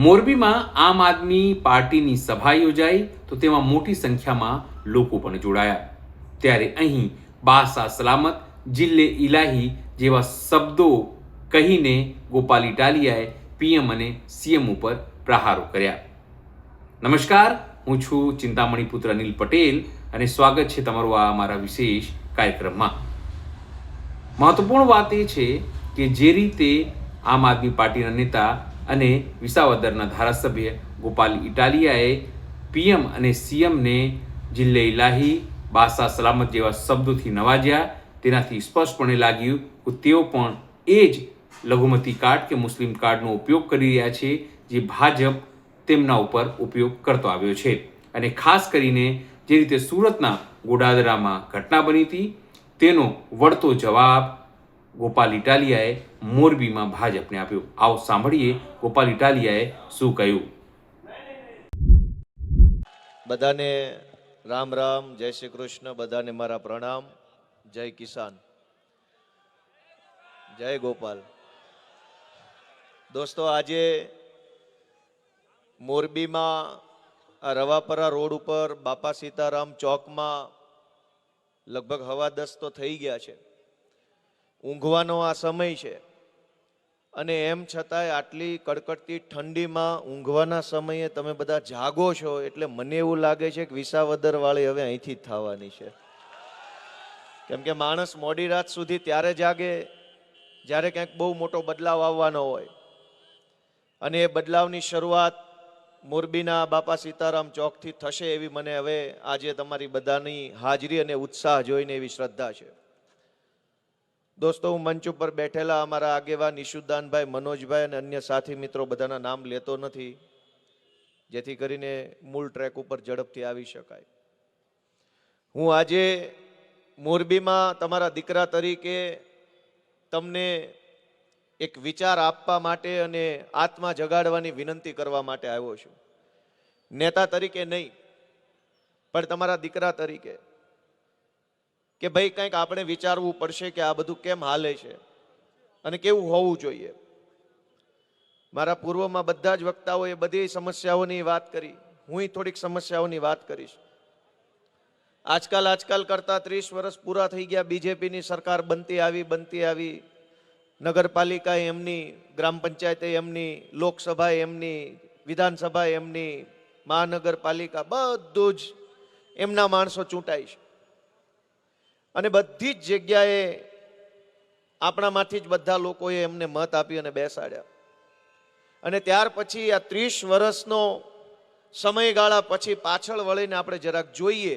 મોરબીમાં આમ આદમી પાર્ટીની સભા યોજાઈ તો તેમાં મોટી સંખ્યામાં લોકો પણ જોડાયા. ત્યારે અહીં બાસા સલામત જિલ્લે ઇલાહી જેવા શબ્દો કહીને ગોપાલ ઇટાલિયાએ પીએમ અને સીએમ ઉપર પ્રહારો કર્યા. નમસ્કાર, હું છું ચિંતામણી પુત્ર અનિલ પટેલ અને સ્વાગત છે તમારું આ અમારા વિશેષ કાર્યક્રમમાં. મહત્વપૂર્ણ વાત એ છે કે જે રીતે આમ આદમી પાર્ટીના નેતા અને વિસાવદરના ધારાસભ્ય ગોપાલ ઇટાલિયાએ પીએમ અને સીએમને જિલ્લે ઇલાહી, બાસા સલામત જેવા શબ્દોથી નવાજ્યા, તેનાથી સ્પષ્ટપણે લાગ્યું કે તેઓ પણ એ જ લઘુમતી કાર્ડ કે મુસ્લિમ કાર્ડનો ઉપયોગ કરી રહ્યા છે જે ભાજપ તેમના ઉપર ઉપયોગ કરતો આવ્યો છે. અને ખાસ કરીને જે રીતે સુરતના ગોડાદરામાં ઘટના બની હતી તેનો વળતો જવાબ ગોપાલ ઇટાલિયાએ મોરબીમાં ભાજપને આપ્યો. આવો સાંભળીએ ગોપાલ ઇટાલિયાએ શું કહ્યું. બધાને રામ રામ, જય શ્રી કૃષ્ણ, બધાને મારા પ્રણામ, જય કિસાન, જય ગોપાલ. દોસ્તો, આજે મોરબીમાં આ રવાપરા રોડ ઉપર બાપા સીતારામ ચોકમાં લગભગ 10:15 તો થઈ ગયા છે. ઊંઘવાનો આ સમય છે અને એમ છતાંય આટલી કડકડતી ઠંડીમાં ઊંઘવાના સમયે તમે બધા જાગો છો એટલે મને એવું લાગે છે કે વિસાવદર વાળી હવે અહીંથી જ થવાની છે. કેમ કે માણસ મોડી રાત સુધી ત્યારે જાગે જ્યારે ક્યાંક બહુ મોટો બદલાવ આવવાનો હોય, અને એ બદલાવની શરૂઆત મોરબીના બાપા સીતારામ ચોકથી થશે એવી મને હવે આજે તમારી બધાની હાજરી અને ઉત્સાહ જોઈને એવી શ્રદ્ધા છે. દોસ્તો, હું મંચ ઉપર બેઠેલા અમારા આગેવાન ઈશુદાનભાઈ, મનોજભાઈ અને અન્ય સાથી મિત્રો બધાના નામ લેતો નથી, જેથી કરીને મૂળ ટ્રેક ઉપર ઝડપથી આવી શકાય. હું આજે મોરબીમાં તમારા દીકરા તરીકે તમને એક વિચાર આપવા માટે અને આત્મા જગાડવાની વિનંતી કરવા માટે આવ્યો છું. નેતા તરીકે નહીં, પણ તમારા દીકરા તરીકે, કે ભાઈ કંઈક આપણે વિચારવું પડશે કે આ બધું કેમ હાલે છે અને કેવું હોવું જોઈએ. મારા પૂર્વમાં બધા જ વક્તાઓએ બધી સમસ્યાઓની વાત કરી, હું થોડીક સમસ્યાઓની વાત કરીશ. આજકાલ કરતા 30 વર્ષ પૂરા થઈ ગયા. બીજેપીની સરકાર બનતી આવી, નગરપાલિકા એમની, ગ્રામ પંચાયત એમની, લોકસભા એમની, વિધાનસભા એમની, મહાનગરપાલિકા બધું જ એમના માણસો ચૂંટાય છે. અને બધી જ જગ્યાએ આપણામાંથી જ બધા લોકોએ એમને મત આપી અને બેસાડ્યા. અને ત્યાર પછી આ 30 વર્ષનો સમયગાળા પછી પાછળ વળીને આપણે જરાક જોઈએ,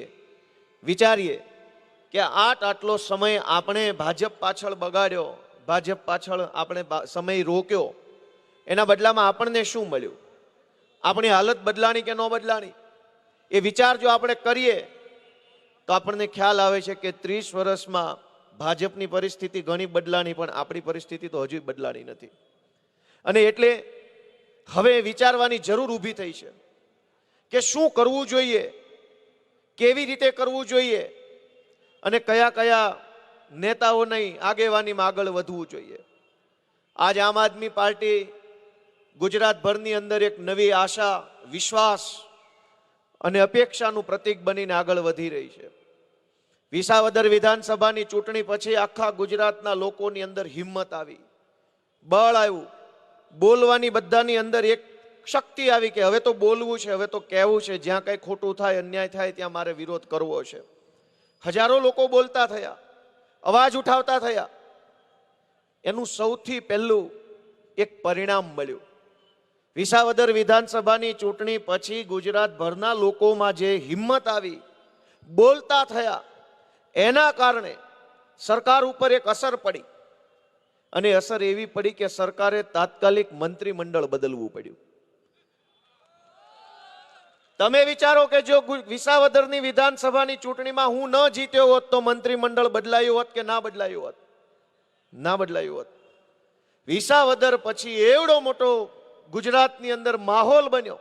વિચારીએ કે આટલો સમય આપણે ભાજપ પાછળ બગાડ્યો, ભાજપ પાછળ આપણે સમય રોક્યો, એના બદલામાં આપણને શું મળ્યું? આપણી હાલત બદલાણી કે ન બદલાણી? એ વિચાર જો આપણે કરીએ તો આપણને ખ્યાલ આવે છે કે 30 વર્ષમાં ભાજપની પરિસ્થિતિ ઘણી બદલાણી, પણ આપણી પરિસ્થિતિ તો હજુ બદલાણી નથી. અને એટલે હવે વિચારવાની જરૂર ઊભી થઈ છે કે શું કરવું જોઈએ, કેવી રીતે કરવું જોઈએ અને કયા નેતાઓની આગેવાનીમાં આગળ વધવું જોઈએ. આજ આમ આદમી પાર્ટી ગુજરાતભરની અંદર એક નવી આશા, વિશ્વાસ અને અપેક્ષાનું પ્રતીક બનીને આગળ વધી રહી છે. વિસાવદર વિધાનસભાની ચૂંટણી પછી આખા ગુજરાતના લોકોની અંદર હિંમત આવી, બળ આવ્યું, બોલવાની બધાની અંદર એક શક્તિ આવી કે હવે તો બોલવું છે, હવે તો કહેવું છે, જ્યાં કંઈ ખોટું થાય, અન્યાય થાય ત્યાં મારે વિરોધ કરવો છે. હજારો લોકો બોલતા થયા, અવાજ ઉઠાવતા થયા. એનું સૌથી પહેલું એક પરિણામ મળ્યું. વિસાવદર વિધાનસભાની ચૂંટણી પછી ગુજરાતભરના લોકોમાં જે હિંમત આવી, બોલતા થયા, એના કારણે સરકાર ઉપર એક અસર પડી. અને અસર એવી પડી કે સરકારે તાત્કાલિક મંત્રીમંડળ બદલવું પડ્યું. તમે વિચારો કે જો વિસાવદરની વિધાનસભાની ચૂંટણીમાં હું ન જીત્યો હોત તો મંત્રીમંડળ બદલાયું હોત કે ના બદલાયું હોત? ના બદલાયું હોત. વિસાવદર પછી એવડો મોટો ગુજરાતની અંદર માહોલ બન્યો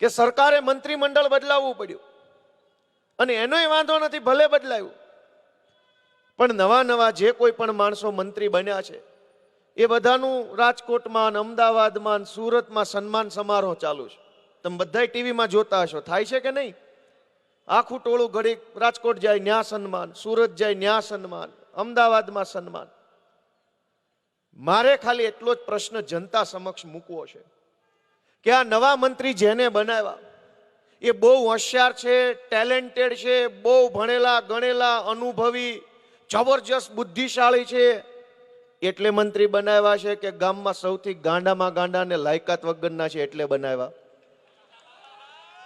કે સરકારે મંત્રીમંડળ બદલાવવું પડ્યું. અને એનોય વાંધો નથી, ભલે બદલાયું, પણ નવા જે કોઈ પણ માણસો મંત્રી બન્યા છે એ બધાનું રાજકોટમાં ને અમદાવાદમાં ને સુરતમાં સન્માન સમારોહ ચાલુ છે. તમે બધાય ટીવીમાં જોતા હશો. થાય છે કે નહીં? આખું ટોળું ઘડીક રાજકોટ જાય ન્યા સન્માન, સુરત જાય ન્યા સન્માન, અમદાવાદમાં સન્માન. મારે ખાલી એટલો જ પ્રશ્ન જનતા સમક્ષ મૂકવો છે કે આ નવા મંત્રી જેને બનાવ્યા એ બહુ હોશિયાર છે, ટેલેન્ટેડ છે, બહુ ભણેલા ગણેલા અનુભવી જબરજસ્ત બુદ્ધિશાળી છે એટલે મંત્રી બનાવ્યા છે કે ગામમાં સૌથી ગાંડામાં ગાંડા ને લાયકાત વગરના છે એટલે બનાવ્યા?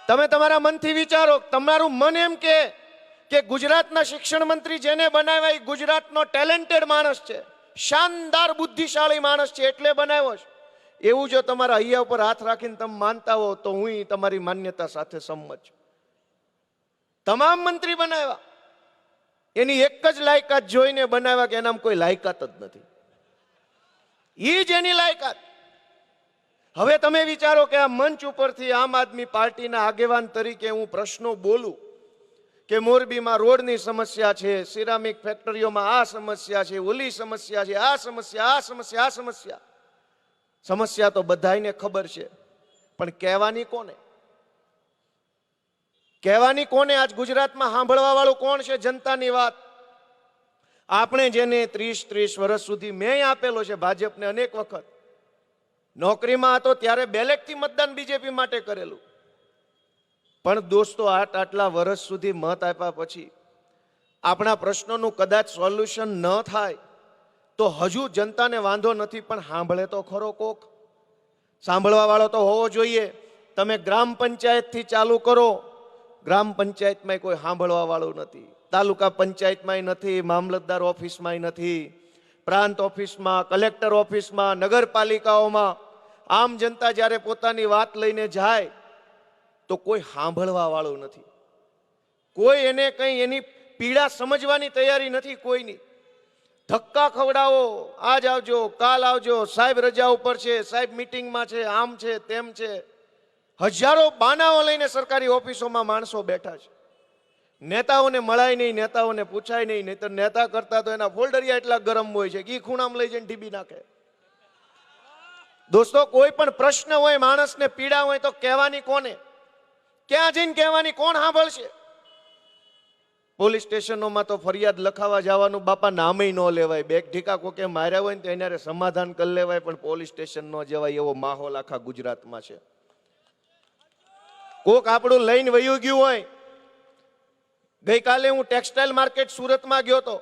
તમે તમારા મનથી વિચારો. તમારું મન એમ કે ગુજરાતના શિક્ષણ મંત્રી જેને બનાવ્યા એ ગુજરાતનો ટેલેન્ટેડ માણસ છે, શાનદાર બુદ્ધિશાળી માણસ છે એટલે બનાવ્યો છે. એવું જો તમારા હૈયા ઉપર હાથ રાખીને તમે માનતા હો તો હું તમારી માન્યતા સાથે સંમત છું. તમામ મંત્રી બનાવ્યા એની એક જ લાયકાત જોઈને બનાવ્યા કે એનામાં કોઈ લાયકાત જ નથી. એ જ એની લાયકાત. હવે તમે વિચારો કે આ મંચ ઉપરથી આમ આદમી પાર્ટીના આગેવાન તરીકે હું પ્રશ્નો બોલું કે મોરબીમાં રોડની સમસ્યા છે, સિરામિક ફેક્ટરીઓમાં આ સમસ્યા છે, ઓલી સમસ્યા છે, આ સમસ્યા, આ સમસ્યા, આ સમસ્યા. સમસ્યા તો બધાયને ખબર છે, પણ કહેવાની કોને? કહેવાની કોને? આજ ગુજરાતમાં સાંભળવા વાળું કોણ છે જનતાની વાત? આપણે જેને 30 વર્ષ સુધી મેં આપેલો છે ભાજપને અનેક વખત. નોકરીમાં હતો ત્યારે બેલેટથી મતદાન બીજેપી માટે કરેલું. પણ દોસ્તો આટલા વર્ષ સુધી મત આપ્યા પછી આપણા પ્રશ્નોનું કદાચ સોલ્યુશન ન થાય તો હજુ જનતાને વાંધો નથી, પણ સાંભળે તો ખરો કોક? સાંભળવા વાળો તો હોવો જોઈએ. તમે ગ્રામ પંચાયતથી ચાલુ કરો, ગ્રામ પંચાયતમાં કોઈ સાંભળવા વાળું નથી, તાલુકા પંચાયતમાં નથી, મામલતદાર ઓફિસમાં નથી, પ્રાંત ઓફિસમાં, કલેક્ટર ઓફિસમાં, નગરપાલિકાઓમાં આમ જનતા જ્યારે પોતાની વાત લઈને જાય તો કોઈ સાંભળવા વાળું નથી. કોઈ એને કંઈ એની પીડા સમજવાની તૈયારી નથી કોઈની. ધક્કા ખવડાવો, આજ આવજો, કાલ આવજો, સાહેબ રજા ઉપર છે, સાહેબ મીટિંગમાં છે, આમ છે, તેમ છે. હજારો બાનાઓ લઈને સરકારી ઓફિસોમાં માણસો બેઠા છે. નેતાઓને મળાય નહીં, નેતાઓને પૂછાય નહીં, નહીતર નેતા કરતા તો એના ફોલ્ડરિયા એટલા ગરમ હોય છે કે ખૂણામાં લઈ જઈને ઢીબી નાખે. દોસ્તો, કોઈ પણ પ્રશ્ન હોય, માણસને પીડા હોય તો કહેવાની કોને? ક્યાં જઈને કહેવાની? કોણ સાંભળશે? પોલીસ સ્ટેશનોમાં તો ફરિયાદ લખાવા જવાનું બાપા નામે ન લેવાય. બેગ ઢીકા કોકે માર્યા હોય ને તો એને સમાધાન કરી લેવાય, પણ પોલીસ સ્ટેશન ન જવાય એવો માહોલ આખા ગુજરાતમાં છે. કોક આપણું લઈને વયું ગયું હોય. ગઈકાલે હું ટેક્સટાઇલ માર્કેટ સુરતમાં ગયો હતો.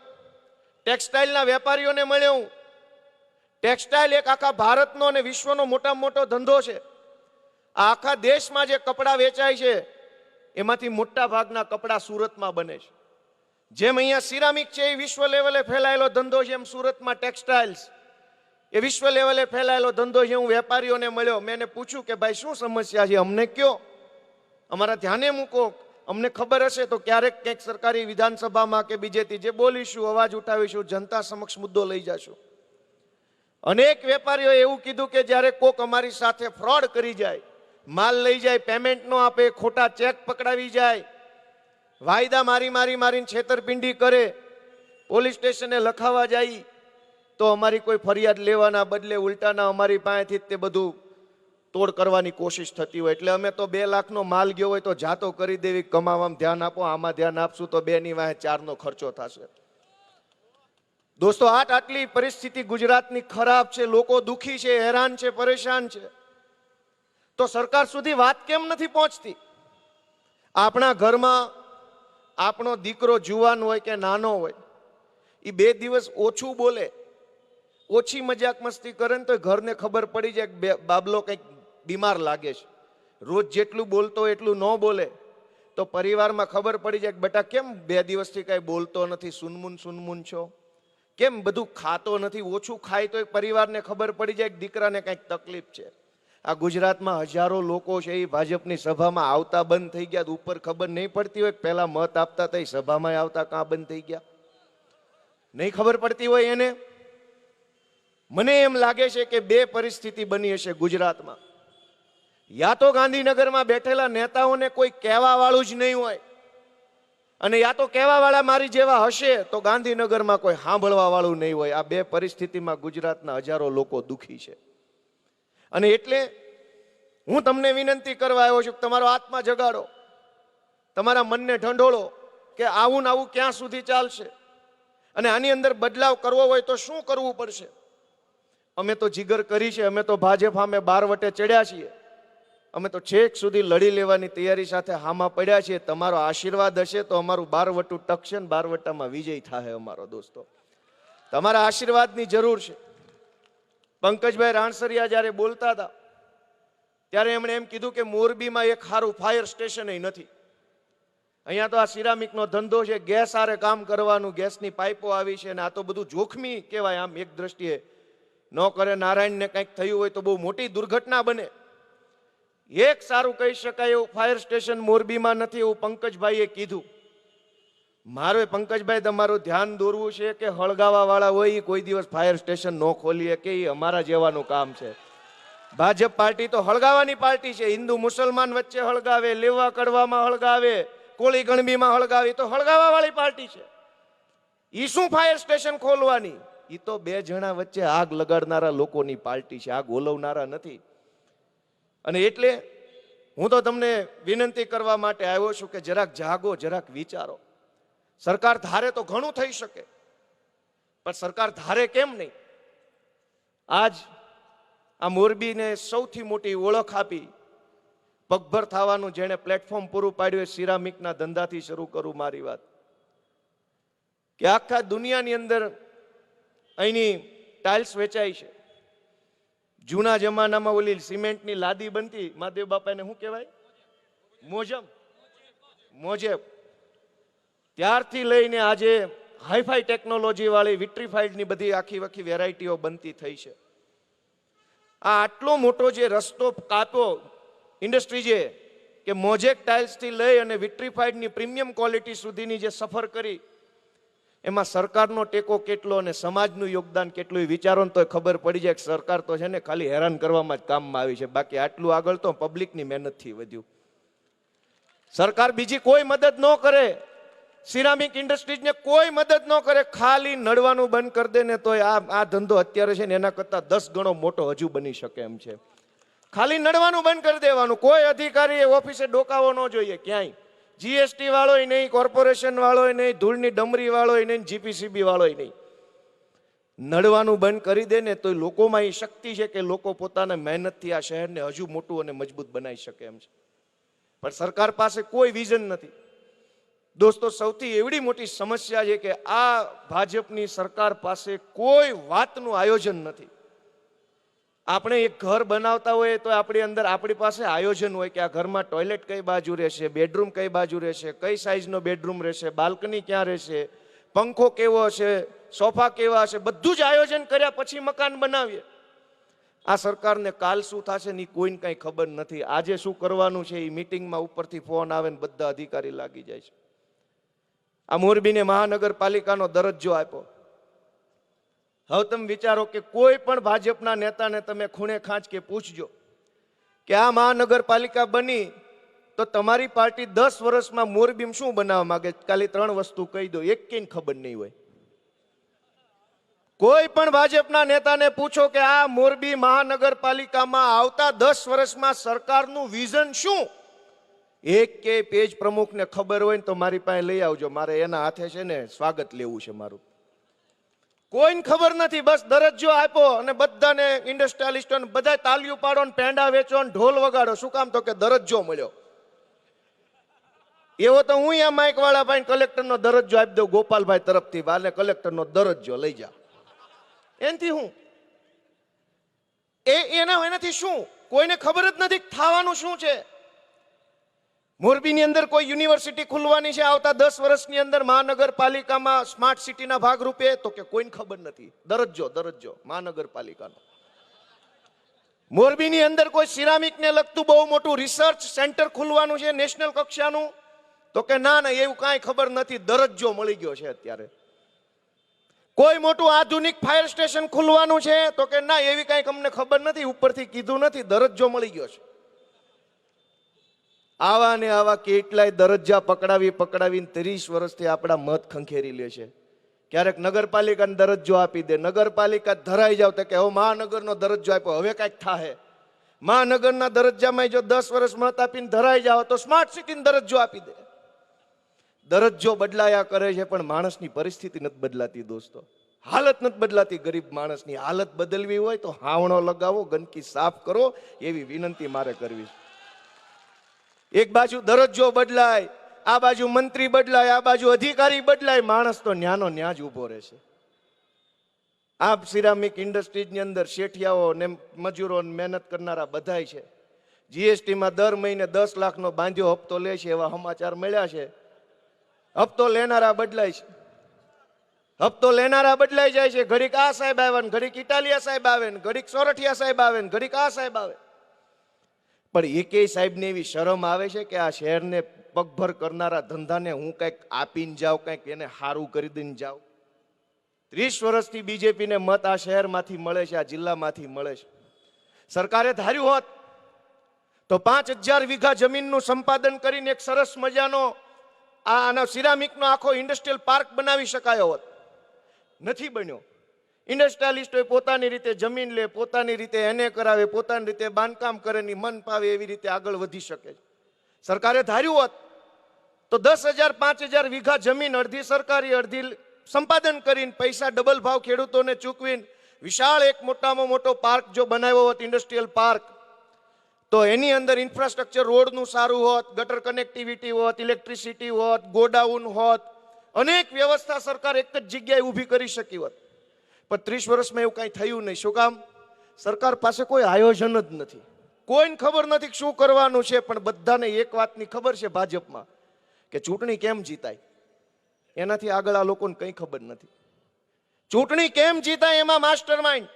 ટેક્સટાઇલના વેપારીઓને મળ્યો હું. ટેક્સટાઇલ એક આખા ભારતનો અને વિશ્વનો મોટામાં મોટો ધંધો છે. આ આખા દેશમાં જે કપડાં વેચાય છે એમાંથી મોટા ભાગના કપડાં સુરતમાં બને છે. જેમ અહીંયા સિરામિક છે એ વિશ્વ લેવલે ફેલાયેલો ધંધો છે, એમ સુરતમાં ટેક્સટાઇલ્સ એ વિશ્વ લેવલે ફેલાયેલો ધંધો છે. હું વેપારીઓને મળ્યો, મેં એને પૂછ્યું કે ભાઈ શું સમસ્યા છે, અમને કયો, અમારા ધ્યાને મૂકો, અમને ખબર હશે તો ક્યારેક કંઈક સરકારી વિધાનસભામાં કે બીજેથી જે બોલીશું, અવાજ ઉઠાવીશું, જનતા સમક્ષ મુદ્દો લઈ જશું. અનેક વેપારીઓ એવું કીધું કે જ્યારે કોક અમારી સાથે ફ્રોડ કરી જાય, માલ લઈ જાય, પેમેન્ટ ન આપે, ખોટા ચેક પકડાવી જાય, વાયદા મારીને છેતરપિંડી કરે, પોલીસ સ્ટેશને લખાવા જાય તો અમારી કોઈ ફરિયાદ લેવાના બદલે ઉલટાના અમારી પાસેથી તે બધું તોડ કરવાની કોશિશ થતી હોય. એટલે અમે તો 2 લાખનો માલ ગયો હોય તો જાતો કરી દેવી, કમાવામાં ધ્યાન આપો, આમાં ધ્યાન આપશું તો 2 ની વાહે 4નો ખર્ચો થશે. દોસ્તો, આટલી પરિસ્થિતિ ગુજરાતની ખરાબ છે. લોકો દુખી છે, હેરાન છે, પરેશાન છે. તો સરકાર સુધી વાત કેમ નથી પહોંચતી? આપણા ઘરમાં આપણો દીકરો જુવાન હોય કે નાનો હોય, એ 2 દિવસ ઓછું બોલે, ઓછી મજાક મસ્તી કરે ને તો ઘરને ખબર પડી જાય કે બાબલો કંઈક બીમાર લાગે છે. રોજ જેટલું બોલતો એટલું ન બોલે તો પરિવારમાં ખબર પડી જાય કે બેટા કેમ 2 દિવસથી કાંઈ બોલતો નથી, સુનમુન છો, કેમ બધું ખાતો નથી, ઓછું ખાય તો પરિવારને ખબર પડી જાય કે દીકરાને કંઈક તકલીફ છે. આ ગુજરાતમાં હજારો લોકો છે એ ભાજપની સભામાં આવતા બંધ થઈ ગયા. ઉપર ખબર નહીં પડતી હોય, પહેલા મત આપતા હતા એ સભામાં આવતા કાં બંધ થઈ ગયા નહીં ખબર પડતી હોય એને. મને એમ લાગે છે કે 2 પરિસ્થિતિ બની હશે ગુજરાતમાં. યા તો ગાંધીનગરમાં બેઠેલા નેતાઓને કોઈ કહેવા વાળું જ નહીં હોય, અને યા તો કહેવાવાળા મારી જેવા હશે તો ગાંધીનગરમાં કોઈ સાંભળવા વાળું નહીં હોય. આ બે પરિસ્થિતિમાં ગુજરાતના હજારો લોકો દુઃખી છે. અને એટલે હું તમને વિનંતી કરવા આવ્યો છું કે તમારો આત્મા જગાડો, તમારા મનને ઢંઢોળો કે આવું ને આવું ક્યાં સુધી ચાલશે અને આની અંદર બદલાવ કરવો હોય તો શું કરવું પડશે. અમે તો જીગર કરી છે, અમે તો ભાજપ સામે 12 વટે ચડ્યા છીએ, અમે તો છેક સુધી લડી લેવાની તૈયારી સાથે હામાં પડ્યા છીએ. તમારો આશીર્વાદ હશે તો અમારું 12 વટું ટકશે ને 12 વટામાં વિજય થાય. અમારો દોસ્તો, તમારા આશીર્વાદની જરૂર છે. પંકજભાઈ રાણસરિયા જ્યારે બોલતા હતા ત્યારે એમણે એમ કીધું કે મોરબીમાં એક સારું ફાયર સ્ટેશન નથી. અહીંયા તો આ સિરામિકનો ધંધો છે, ગેસ આરે કામ કરવાનું, ગેસની પાઇપો આવી છે અને આ તો બધું જોખમી કહેવાય. આમ એક દ્રષ્ટિએ ન કરે નારાયણને કંઈક થયું હોય તો બહુ મોટી દુર્ઘટના બને. એક સારું કહી શકાય એવું ફાયર સ્ટેશન મોરબીમાં નથી, એવું પંકજભાઈએ કીધું. મારે પંકજભાઈ તમારું ધ્યાન દોરવું છે કે હળગાવા વાળા હોય એ કોઈ દિવસ ફાયર સ્ટેશન ન ખોલીએ કે એ અમારા જેવાનું કામ છે. ભાજપ પાર્ટી તો હળગાવાની પાર્ટી છે. હિન્દુ મુસલમાન વચ્ચે હળગાવે, લેવા કડવામાં હળગાવે, કોળી ગણબીમાં હળગાવી, તો હળગાવા વાળી પાર્ટી છે. ઈ શું ફાયર સ્ટેશન ખોલવાની? ઈ તો બે જણા વચ્ચે આગ લગાડનારા લોકોની પાર્ટી છે, આગ ઓલવનારા નથી. અને એટલે હું તો તમને વિનંતી કરવા માટે આવ્યો છું કે જરાક જાગો, જરાક વિચારો. સરકાર ધારે તો ઘણું થઈ શકે, પણ સરકાર ધારે કેમ નહીં? આજ આ મોરબીને સૌથી મોટી ઓળખ આપી, પગભર થવાનું જેણે પ્લેટફોર્મ પૂરું પાડ્યું એ સિરામિકના ધંધાથી શરૂ કરું મારી વાત. કે આખા દુનિયાની અંદર અહીંની ટાઇલ્સ વેચાય છે. જૂના જમાનામાં ઓલી સિમેન્ટની લાદી બનતી, મહાદેવ બાપાને શું કહેવાય? મોજેબ. ત્યારથી લઈને આજે હાઈફાઈ ટેકનોલોજી વાળી વિટ્રીફાઈડની બધી આખી વેરાયટીઓ બનતી થઈ છે. આ આટલો મોટો જે રસ્તો કાપ્યો ઇન્ડસ્ટ્રી જે, કે મોઝેક ટાઇલ્સથી લઈ અને વિટ્રીફાઈડની પ્રીમિયમ ક્વોલિટી સુધીની જે સફર કરી, એમાં સરકારનો ટેકો કેટલો અને સમાજનું યોગદાન કેટલું એ વિચારો ને તો ખબર પડી જાય કે સરકાર તો છે ને ખાલી હેરાન કરવામાં જ કામમાં આવી છે. બાકી આટલું આગળ તો પબ્લિકની મહેનતથી વધ્યું. સરકાર બીજી કોઈ મદદ ન કરે, સિરામિક ઇન્ડસ્ટ્રીઝને કોઈ મદદ ન કરે, ખાલી નડવાનું બંધ કરી દે ને તો આ ધંધો અત્યારે છે ને એના કરતાં 10 ગણો મોટો હજુ બની શકે એમ છે. ખાલી નડવાનું બંધ કરી દેવાનું. કોઈ અધિકારી ઓફિસે ડોકાવો ન જોઈએ ક્યાંય. જીએસટી વાળોય નહીં, કોર્પોરેશન વાળોય નહીં, ધૂળની ડમરી વાળોય નહીં, જીપીસીબી વાળોય નહીં. નડવાનું બંધ કરી દે ને તો લોકોમાં એ શક્તિ છે કે લોકો પોતાના મહેનતથી આ શહેરને હજુ મોટું અને મજબૂત બનાવી શકે એમ છે. પણ સરકાર પાસે કોઈ વિઝન નથી. દોસ્તો, સૌથી એવડી મોટી સમસ્યા છે કે આ ભાજપની સરકાર પાસે કોઈ વાતનું આયોજન નથી. આપણે એક ઘર બનાવતા હોઈએ તો આપણી અંદર આપણી પાસે આયોજન હોય કે આ ઘરમાં ટોયલેટ કઈ બાજુ રહેશે, બેડરૂમ કઈ બાજુ રહેશે, કઈ સાઈઝનો બેડરૂમ રહેશે, બાલ્કની ક્યાં રહેશે, પંખો કેવો હશે, સોફા કેવા હશે, બધું જ આયોજન કર્યા પછી મકાન બનાવીએ. આ સરકારને કાલ શું થશે ને કોઈને કઈ ખબર નથી. આજે શું કરવાનું છે એ મીટિંગમાં ઉપરથી ફોન આવે ને બધા અધિકારી લાગી જાય છે. આ મોરબીને મહાનગરપાલિકાનો દરજ્જો આપ્યો. હવે તમે વિચારો કે કોઈ પણ ભાજપના નેતાને તમે ખૂણે ખાંચ કે પૂછજો કે આ મહાનગરપાલિકા બની તો તમારી પાર્ટી 10 વર્ષમાં મોરબીમાં શું બનાવવા માંગે? ખાલી 3 વસ્તુ કહી દો, એક કઈ ખબર નહીં હોય. કોઈ પણ ભાજપના નેતાને પૂછો કે આ મોરબી મહાનગરપાલિકામાં આવતા 10 વર્ષમાં સરકારનું વિઝન શું, એક કે પેજ પ્રમુખને ખબર હોય ને તો મારી પાસે લઈ આવજો. મારે એના હાથે છે ને સ્વાગત લેવું છે મારું. કોઈને ખબર નથી. બસ દરજ્જો આપ્યો અને બધાને ઇન્ડસ્ટ્રીયાલિસ્ટોને બધા તાલીઓ પાડો ને પેંડા વેચો ને ઢોલ વગાડો. શું કામ? તો કે દરજ્જો મળ્યો. એવો તો હું અહીંયા માઇક વાળા ભાઈ કલેક્ટરનો દરજ્જો આપી દઉં ગોપાલભાઈ તરફથી, વાલે કલેક્ટરનો દરજ્જો લઈ જા. એનાથી હું એનાથી શું? કોઈને ખબર જ નથી થવાનું શું છે. મોરબીની અંદર કોઈ યુનિવર્સિટી ખુલવાની છે આવતા 10 વર્ષની અંદર મહાનગરપાલિકામાં સ્માર્ટ સિટીના ભાગરૂપે, તો કે કોઈને ખબર નથી. દરજ્જો મહાનગરપાલિકાનો. મોરબીની અંદર કોઈ સિરામિકને લગતું બહુ મોટું રિસર્ચ સેન્ટર ખુલવાનું છે નેશનલ કક્ષાનું, તો કે ના એવું કાંઈ ખબર નથી. દરજ્જો મળી ગયો છે અત્યારે. કોઈ મોટું આધુનિક ફાયર સ્ટેશન ખુલવાનું છે, તો કે ના એવી કાંઈક અમને ખબર નથી, ઉપરથી કીધું નથી, દરજ્જો મળી ગયો છે. આવા ને આવા કેટલાય દરજ્જા પકડાવીને 30 વર્ષથી આપણા મત ખંખેરી લે છે. ક્યારેક નગરપાલિકાનો દરજ્જો આપી દે, નગરપાલિકા ધરાઈ જાવ તો કે હવે મહાનગરનો દરજ્જો આપ્યો, હવે કાંઈક થાય. મહાનગરના દરજ્જામાં જો 10 વર્ષ મત આપીને ધરાઈ જાવ તો સ્માર્ટ સિટીનો દરજ્જો આપી દે. દરજ્જો બદલાયા કરે છે પણ માણસની પરિસ્થિતિ નથી બદલાતી દોસ્તો, હાલત નથી બદલાતી. ગરીબ માણસની હાલત બદલવી હોય તો હાવણો લગાવો, ગંદકી સાફ કરો, એવી વિનંતી મારે કરવી છે. એક બાજુ દરજ્જો બદલાય, આ બાજુ મંત્રી બદલાય, આ બાજુ અધિકારી બદલાય, માણસ તો ન્યાનો ન્યા જ ઉભો રહેશે. આ સિરામિક ઇન્ડસ્ટ્રીઝની અંદર શેઠિયાઓ ને મજૂરો મહેનત કરનારા બધાય છે. જીએસટીમાં દર મહિને 10 લાખનો બાંધ્યો હપ્તો લે છે એવા સમાચાર મળ્યા છે. હપ્તો લેનારા બદલાય છે, હપ્તો લેનારા બદલાઈ જાય છે. ઘડીક આ સાહેબ આવે ને ઘડીક ઇટાલિયા સાહેબ આવે ને ઘડીક સોરઠિયા સાહેબ આવે ને ઘડીક આ સાહેબ આવે. પણ એકેય સાહેબને એવી શરમ આવે છે કે આ શહેરને પગભર કરનારા ધંધાને હું કંઈક આપીને જાઉં, કંઈક એને સારું કરી દઈને જાઉં. 30 વર્ષથી બીજેપીને મત આ શહેરમાંથી મળે છે, આ જિલ્લામાંથી મળે છે. સરકારે ધાર્યું હોત તો 5000 વીઘા જમીનનું સંપાદન કરીને એક સરસ મજાનો આનો સિરામિકનો આખો ઇન્ડસ્ટ્રીયલ પાર્ક બનાવી શકાયો હોત. નથી બન્યો. ઇન્ડસ્ટ્રીયાલિસ્ટોએ પોતાની રીતે જમીન લે, પોતાની રીતે એને કરાવે, પોતાની રીતે બાંધકામ કરે, ની મન ફાવે એવી રીતે આગળ વધી શકે. સરકારે ધાર્યું હોત તો 10,000 5,000 વીઘા જમીન અડધી સરકારી અડધી સંપાદન કરીને પૈસા ડબલ ભાવ ખેડૂતોને ચૂકવીને વિશાળ એક મોટામાં મોટો પાર્ક જો બનાવ્યો હોત, ઇન્ડસ્ટ્રીયલ પાર્ક, તો એની અંદર ઇન્ફ્રાસ્ટ્રક્ચર રોડનું સારું હોત, ગટર કનેક્ટિવિટી હોત, ઇલેક્ટ્રિસિટી હોત, ગોડાઉન હોત, અનેક વ્યવસ્થા સરકાર એક જ જગ્યાએ ઊભી કરી શકી હોત. પણ 30 વર્ષમાં એવું કાંઈ થયું નહીં. શું કામ? સરકાર પાસે કોઈ આયોજન જ નથી. કોઈને ખબર નથી શું કરવાનું છે, પણ બધાને એક વાતની ખબર છે ભાજપમાં કે ચૂંટણી કેમ જીતાય. એનાથી આગળ આ લોકોને કંઈ ખબર નથી. ચૂંટણી કેમ જીતાય એમાં માસ્ટર માઇન્ડ,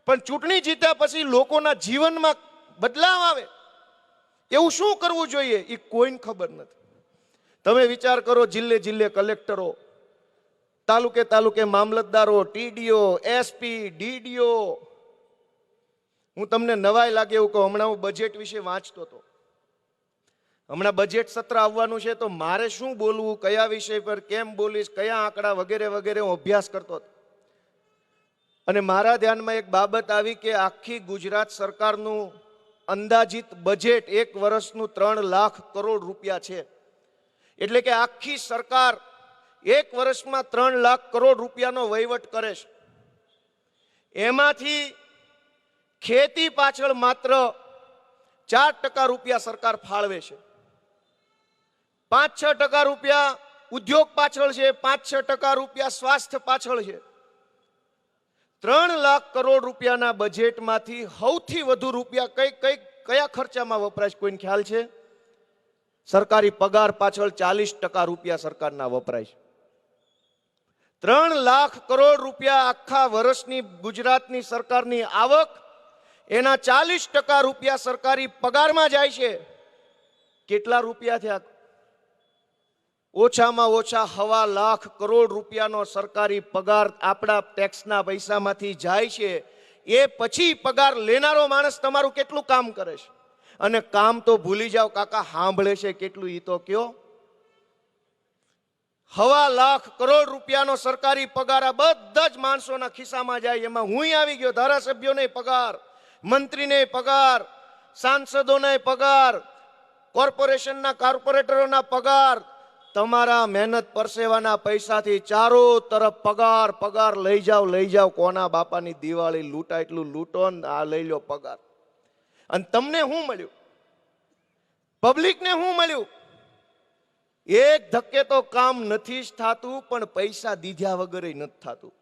પણ ચૂંટણી જીત્યા પછી લોકોના જીવનમાં બદલાવ આવે એવું શું કરવું જોઈએ એ કોઈને ખબર નથી. તમે વિચાર કરો, જિલ્લે જિલ્લે કલેક્ટરો, તાલુકે તાલુકે મામલતદારો, ટીડીઓ, એસપી, ડીડીઓ. હું તમને નવાઈ લાગે એવું કહું, હમણાં હું બજેટ વિશે વાંચતો હતો. હમણાં બજેટ સત્ર આવવાનું છે તો મારે શું બોલવું, કયા વિષય પર કેમ બોલીશ, કયા આંકડા વગેરે વગેરે હું અભ્યાસ કરતો હતો. અને મારા ધ્યાનમાં એક બાબત આવી કે આખી ગુજરાત સરકારનું અંદાજિત બજેટ એક વર્ષનું 3 લાખ કરોડ રૂપિયા છે. એટલે કે આખી સરકાર એક વર્ષમાં 3 લાખ કરોડ રૂપિયાનો વહીવટ કરે છે. એમાંથી ખેતી પાછળ માત્ર 4% રૂપિયા સરકાર ફાળવે છે. 5-6% રૂપિયા ઉદ્યોગ પાછળ છે, 5-6% રૂપિયા સ્વાસ્થ્ય પાછળ છે. 3 લાખ કરોડ રૂપિયાના બજેટમાંથી સૌથી વધુ રૂપિયા કયા ખર્ચામાં વપરાય છે કોઈને ખ્યાલ છે? સરકારી પગાર પાછળ 40% રૂપિયા સરકારના વપરાય છે. 3 લાખ કરોડ રૂપિયા આખા વર્ષની ગુજરાતની સરકારની આવક, એના 40% રૂપિયા સરકારી પગારમાં જાય છે. કેટલા રૂપિયા થયા? ઓછામાં ઓછા 1.25 લાખ કરોડ રૂપિયાનો સરકારી પગાર આપણા ટેક્સના પૈસામાંથી જાય છે. એ પછી પગાર લેનારો માણસ તમારું કેટલું કામ કરે છે? અને કામ તો ભૂલી જાઓ કાકા, સાંભળે છે કેટલું ઈ તો કયો. 1.25 લાખ કરોડ રૂપિયાનો સરકારી પગાર આ બધા જ માણસોના ખિસ્સામાં જાય. એમાં હું આવી ગયો, ધારાસભ્યોને પગાર, મંત્રીને પગાર, સાંસદોને પગાર, કોર્પોરેશનના કોર્પોરેટરોના પગાર, તમારા મહેનત પરસેવાના પૈસાથી ચારો તરફ પગાર પગાર લઈ જાઓ. કોના બાપાની દિવાળી લૂંટા એટલું લૂંટો ને આ લઈ લો પગાર. અને તમને શું મળ્યું? પબ્લિકને શું મળ્યું? એક ધક્કે તો કામ નથી જ થતું, પણ પૈસા દીધા વગર નથી થતું.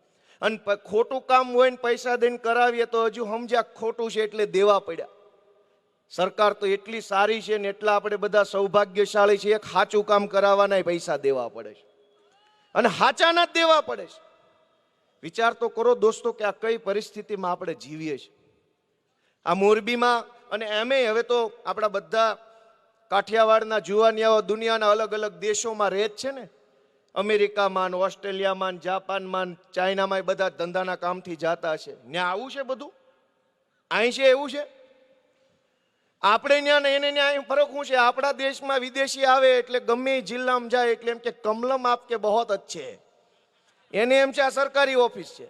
અને ખોટું કામ હોય ને પૈસા દઈને કરાવીએ તો હજુ સમજ્યા ખોટું છે એટલે દેવા પડ્યા. સરકાર તો એટલી સારી છે ને એટલા આપણે બધા સૌભાગ્યશાળી છીએ, સાચું કામ કરાવવાના પૈસા દેવા પડે છે અને સાચાના જ દેવા પડે છે. વિચાર તો કરો દોસ્તો કે આ કઈ પરિસ્થિતિમાં આપણે જીવીએ છીએ. આ મોરબીમાં અને એમે હવે તો આપણા બધા કાઠિયાવાડના જુવાનિયાઓ દુનિયાના અલગ અલગ દેશોમાં રહે જ છે ને, અમેરિકામાં, ઓસ્ટ્રેલિયામાં, જાપાનમાં, ચાઇનામાં બધા ધંધાના કામથી જાતા છે. ત્યાં આવું છે બધું? અહીં છે એવું છે? આપણે ત્યાં ને એને ત્યાં ફરક શું છે? આપણા દેશમાં વિદેશી આવે એટલે ગમે એ જિલ્લામાં જાય એટલે એમ કે કમલમ આપકે બહોત અચ્છે, એને એમ છે આ સરકારી ઓફિસ છે.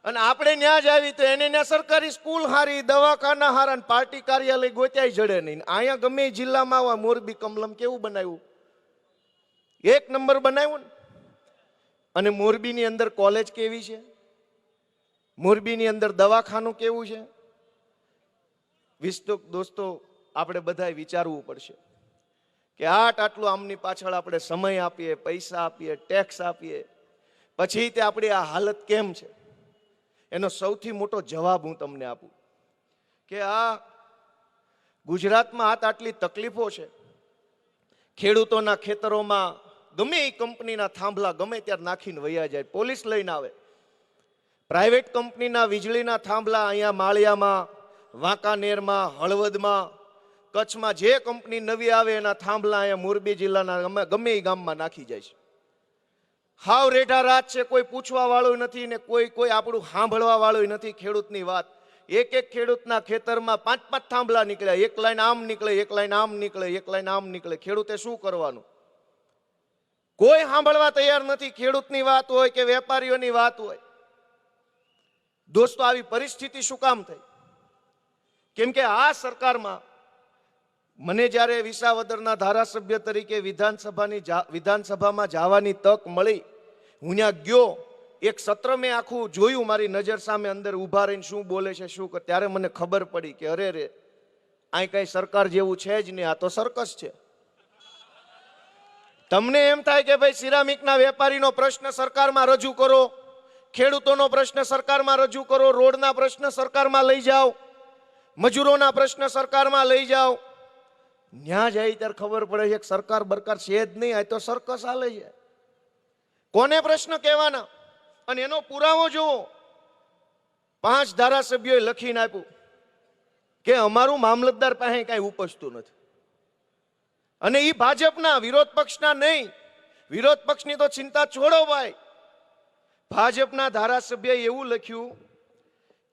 અને આપણે ત્યાં જ આવી તો એને ત્યાં સરકારી સ્કૂલ હારી, દવાખાના હારા, ને પાર્ટી કાર્યાલય ગોત્યાય જડે નહીં. અહીંયા ગમે એ જિલ્લામાં આવા મોરબી કમલમ કેવું બનાવ્યું? એક નંબર બનાવ્યું ને. અને મોરબીની અંદર કોલેજ કેવી છે, મોરબીની અંદર દવાખાનું કેવું છે? દોસ્તો આપણે બધાએ વિચારવું પડશે કે આટલું આમની પાછળ આપણે સમય આપીએ, પૈસા આપીએ, ટેક્સ આપીએ, પછી તે આપણી આ હાલત કેમ છે? એનો સૌથી મોટો જવાબ હું તમને આપું કે આ ગુજરાતમાં આટલી તકલીફો છે. ખેડૂતોના ખેતરોમાં ગમે એ કંપનીના થાંભલા ગમે ત્યારે નાખીને વયા જાય, પોલીસ લઈને આવે. પ્રાઇવેટ કંપનીના વીજળીના થાંભલા અહીંયા માળિયામાં, વાંકાનેરમાં, હળવદમાં, કચ્છમાં જે કંપની નવી આવે એના થાંભલા અહીંયા મોરબી જિલ્લાના ગમે એ ગામમાં નાખી જાય છે. હાવ રેઢા રાત છે, કોઈ પૂછવા વાળું નથી ને કોઈ આપણું સાંભળવા વાળું નથી ખેડૂતની વાત. એક ખેડૂતના ખેતરમાં 5-5 થાંભલા નીકળ્યા, એક લાઈન આમ નીકળે, એક લાઈન આમ નીકળે, એક લાઈન આમ નીકળે. ખેડૂતે શું કરવાનું? કોઈ સાંભળવા તૈયાર નથી. ખેડૂતની વાત હોય કે વેપારીઓની વાત હોય. દોસ્તો આવી પરિસ્થિતિ શું કામ થઈ? કેમ કે આ સરકારમાં મને જ્યારે વિસાવદરના ધારાસભ્ય તરીકે વિધાનસભામાં જવાની તક મળી, હું ત્યાં ગયો, એક સત્ર મેં આખું જોયું મારી નજર સામે, અંદર ઊભા રહીને શું બોલે છે, શું કરે, ત્યારે મને ખબર પડી કે અરે રે, અહીં કઈ સરકાર જેવું છે જ નહીં, આ તો સર્કસ છે. તમને એમ થાય કે ભાઈ સિરામિકના વેપારીનો પ્રશ્ન સરકારમાં રજૂ કરો, ખેડૂતોનો પ્રશ્ન સરકારમાં રજૂ કરો, રોડના પ્રશ્ન સરકારમાં લઈ જાઓ, મજૂરોના પ્રશ્ન સરકારમાં લઈ જાઓ. ન્યા જાય ત્યારે ખબર પડે છે કે સરકાર બરકાર છે જ નહીં, આ તો સર્કસ હાલે છે. કોને પ્રશ્ન કહેવાના? અને એનો પુરાવો જુઓ. 5 ધારાસભ્યોએ લખીને આપ્યું કે અમારું મામલતદાર પાસે કાંઈ ઉપજતું નથી. અને એ ભાજપના, વિરોધ પક્ષના નહીં. વિરોધ પક્ષની તો ચિંતા છોડો ભાઈ. ભાજપના ધારાસભ્યએ એવું લખ્યું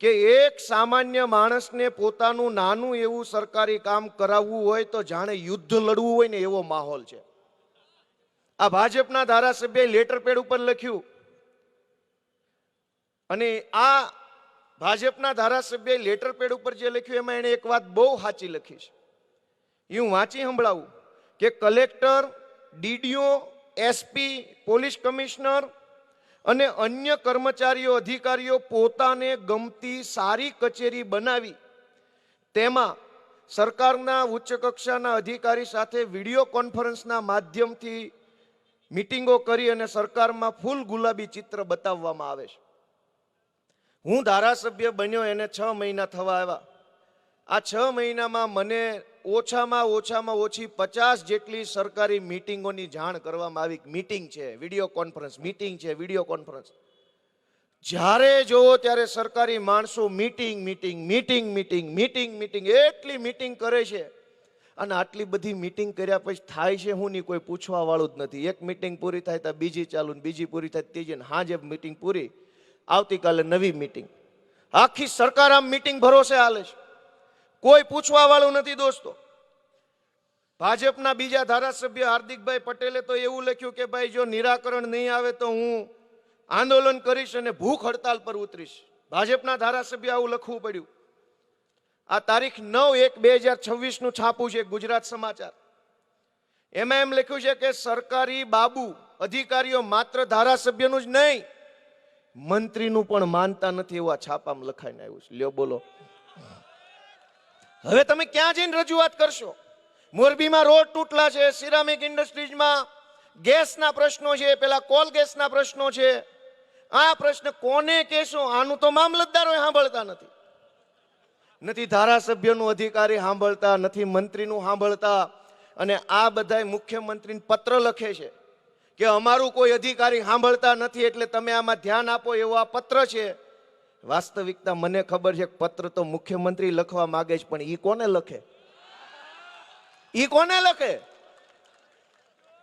કે એક સામાન્ય માણસને પોતાનું નાનું એવું સરકારી કામ કરાવવું હોય તો જાણે યુદ્ધ લડવું હોય ને એવો માહોલ છે. આ ભાજપના ધારાસભ્યએ લેટર પેડ ઉપર લખ્યું. અને આ ભાજપના ધારાસભ્યએ લેટર પેડ ઉપર જે લખ્યું એમાં એને એક વાત બહુ સાચી લખી છે. એ હું વાંચી સંભળાવું કે collector, DDO, SP, police commissioner અને અન્ય કર્મચારીઓ, અધિકારીઓ પોતાને ગમતી સારી કચેરી બનાવી તેમાં સરકારના ઉચ્ચ કક્ષાના અધિકારી સાથે વિડીયો કોન્ફરન્સના માધ્યમથી મીટિંગો કરી અને સરકારમાં ફૂલ ગુલાબી ચિત્ર બતાવવામાં આવે છે. હું ધારાસભ્ય બન્યો એને 6 મહિના થવા આવ્યા. આ 6 મહિનામાં મને ઓછામાં ઓછી 50 જેટલી સરકારી મીટિંગોની જાણ કરવામાં આવી. મીટિંગ છે, વિડીયો કોન્ફરન્સ, મીટિંગ છે, વિડીયો કોન્ફરન્સ. જ્યારે જોવો ત્યારે સરકારી માણસો meeting meeting meeting meeting meeting meeting એટલી મીટિંગ કરે છે. અને આટલી બધી મીટિંગ કર્યા પછી થાય છે હું નહીં, કોઈ પૂછવા વાળું જ નથી. એક મીટિંગ પૂરી થાય તો બીજી ચાલુ, બીજી પૂરી થાય ત્રીજી, ને હાજે મીટિંગ પૂરી, આવતીકાલે નવી મીટિંગ. આખી સરકાર આમ મીટિંગ ભરોસે હાલે છે, કોઈ પૂછવા વાળું નથી. દોસ્તો, ભાજપના બીજા ધારાસભ્ય હાર્દિકભાઈ પટેલે તો એવું લખ્યું કે ભાઈ જો નિરાકરણ નહીં આવે તો હું આંદોલન કરીશ અને ભૂખ હડતાલ પર ઉતરીશ. ભાજપના ધારાસભ્ય આવું લખવું પડ્યું. આ તારીખ 9/1/2026 નું છાપું છે ગુજરાત સમાચાર. એમાં એમ લખ્યું છે કે સરકારી બાબુ અધિકારીઓ માત્ર ધારાસભ્યનું જ નહીં, મંત્રીનું પણ માનતા નથી, એવું આ છાપામાં લખાઈને આવ્યું છે. લ્યો બોલો, હવે તમે ક્યાં જઈને રજૂઆત કરશો? મોરબીમાં રોડ તૂટલા છે, સિરામિક ઇન્ડસ્ટ્રીઝમાં ગેસના પ્રશ્નો છે, પેલા કોલ ગેસના પ્રશ્નો છે. આ પ્રશ્ન કોને કહેશો? આનું તો મામલતદારો સાંભળતા નથી ધારાસભ્યનું અધિકારી સાંભળતા નથી, મંત્રીનું સાંભળતા. અને આ બધા મુખ્યમંત્રીને પત્ર લખે છે કે અમારું કોઈ અધિકારી સાંભળતા નથી એટલે તમે આમાં ધ્યાન આપો, એવો આ પત્ર છે. વાસ્તવિકતા મને ખબર છે પત્ર તો મુખ્યમંત્રી લખવા માંગે છે, પણ ઈ કોને લખે? ઈ કોને લખે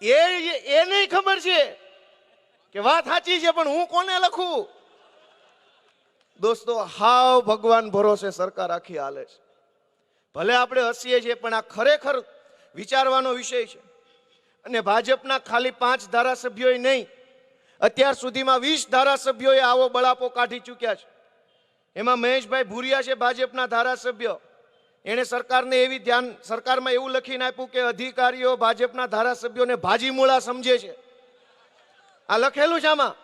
એ નહીં ખબર છે કે વાત સાચી છે, પણ હું કોને લખું? દોસ્તો, હાવ ભગવાન ભરોસે સરકાર આખી હાલે છે. ભલે આપણે હસીએ છીએ પણ આ ખરેખર વિચારવાનો વિષય છે. અને ભાજપના ખાલી 5 ધારાસભ્યોએ નહીં, અત્યાર સુધીમાં 20 ધારાસભ્યોએ આવો બળાપો કાઢી ચૂક્યા છે. એમાં મહેશભાઈ ભુરિયા છે, ભાજપના ધારાસભ્ય. એણે સરકારમાં એવું લખીને આપ્યું કે અધિકારીઓ ભાજપના ધારાસભ્યોને ભાજીમૂળા સમજે છે. આ લખેલું છે આમાં.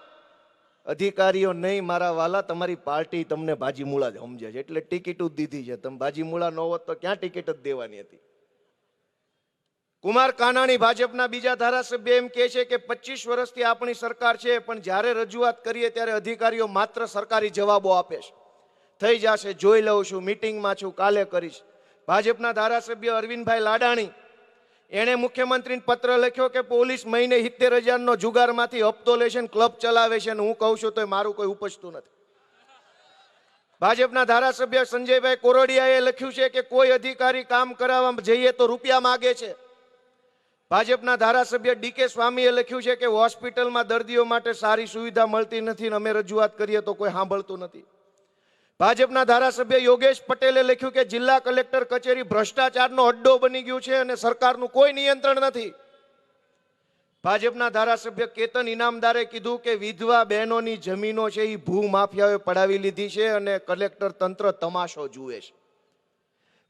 અધિકારીઓ નહીં મારા વાલા, તમારી પાર્ટી તમને ભાજીમૂળા જ સમજે છે, એટલે ટિકિટ જ દીધી છે. તમે ભાજીમૂળા ન હોત તો ક્યાં ટિકિટ જ દેવાની હતી. કુમાર કાનાણી ભાજપના બીજા ધારાસભ્ય એમ કહે છે કે 25 વર્ષથી આપણી સરકાર છે, પણ જ્યારે રજૂઆત કરીએ ત્યારે અધિકારીઓ માત્ર સરકારી જવાબો આપે છે. થઈ જશે, જોઈ લઉં છું, મીટિંગમાં છું, કાલે કરીશ. ભાજપના ધારાસભ્ય અરવિંદભાઈ લાડાણી, એણે મુખ્યમંત્રીને પત્ર લખ્યો કે પોલીસ મહિને 70,000નો જુગારમાંથી હપ્તો લે છે અને ક્લબ ચલાવે છે, અને હું કહું છું તો મારું કોઈ ઉપજતું નથી. ભાજપના ધારાસભ્ય સંજયભાઈ કોરડિયાએ લખ્યું છે કે કોઈ અધિકારી કામ કરાવવા જઈએ તો રૂપિયા માગે છે. ભાજપના ધારાસભ્ય ડીકે સ્વામીએ લખ્યું છે કે હોસ્પિટલમાં દર્દીઓ માટે સારી સુવિધા મળતી નથી અને અમે રજૂઆત કરીએ તો કોઈ સાંભળતું નથી. ભાજપના ધારાસભ્ય યોગેશ પટેલે લખ્યું કે જિલ્લા કલેક્ટર કચેરી ભ્રષ્ટાચારનો અડ્ડો બની ગયું છે અને સરકારનું કોઈ નિયંત્રણ નથી. ભાજપના ધારાસભ્ય કેતન ઇનામદારે કીધું કે વિધવા બહેનોની જમીનો છે એ ભૂ માફિયાઓએ પડાવી લીધી છે અને કલેક્ટર તંત્ર તમાશો જુએ છે.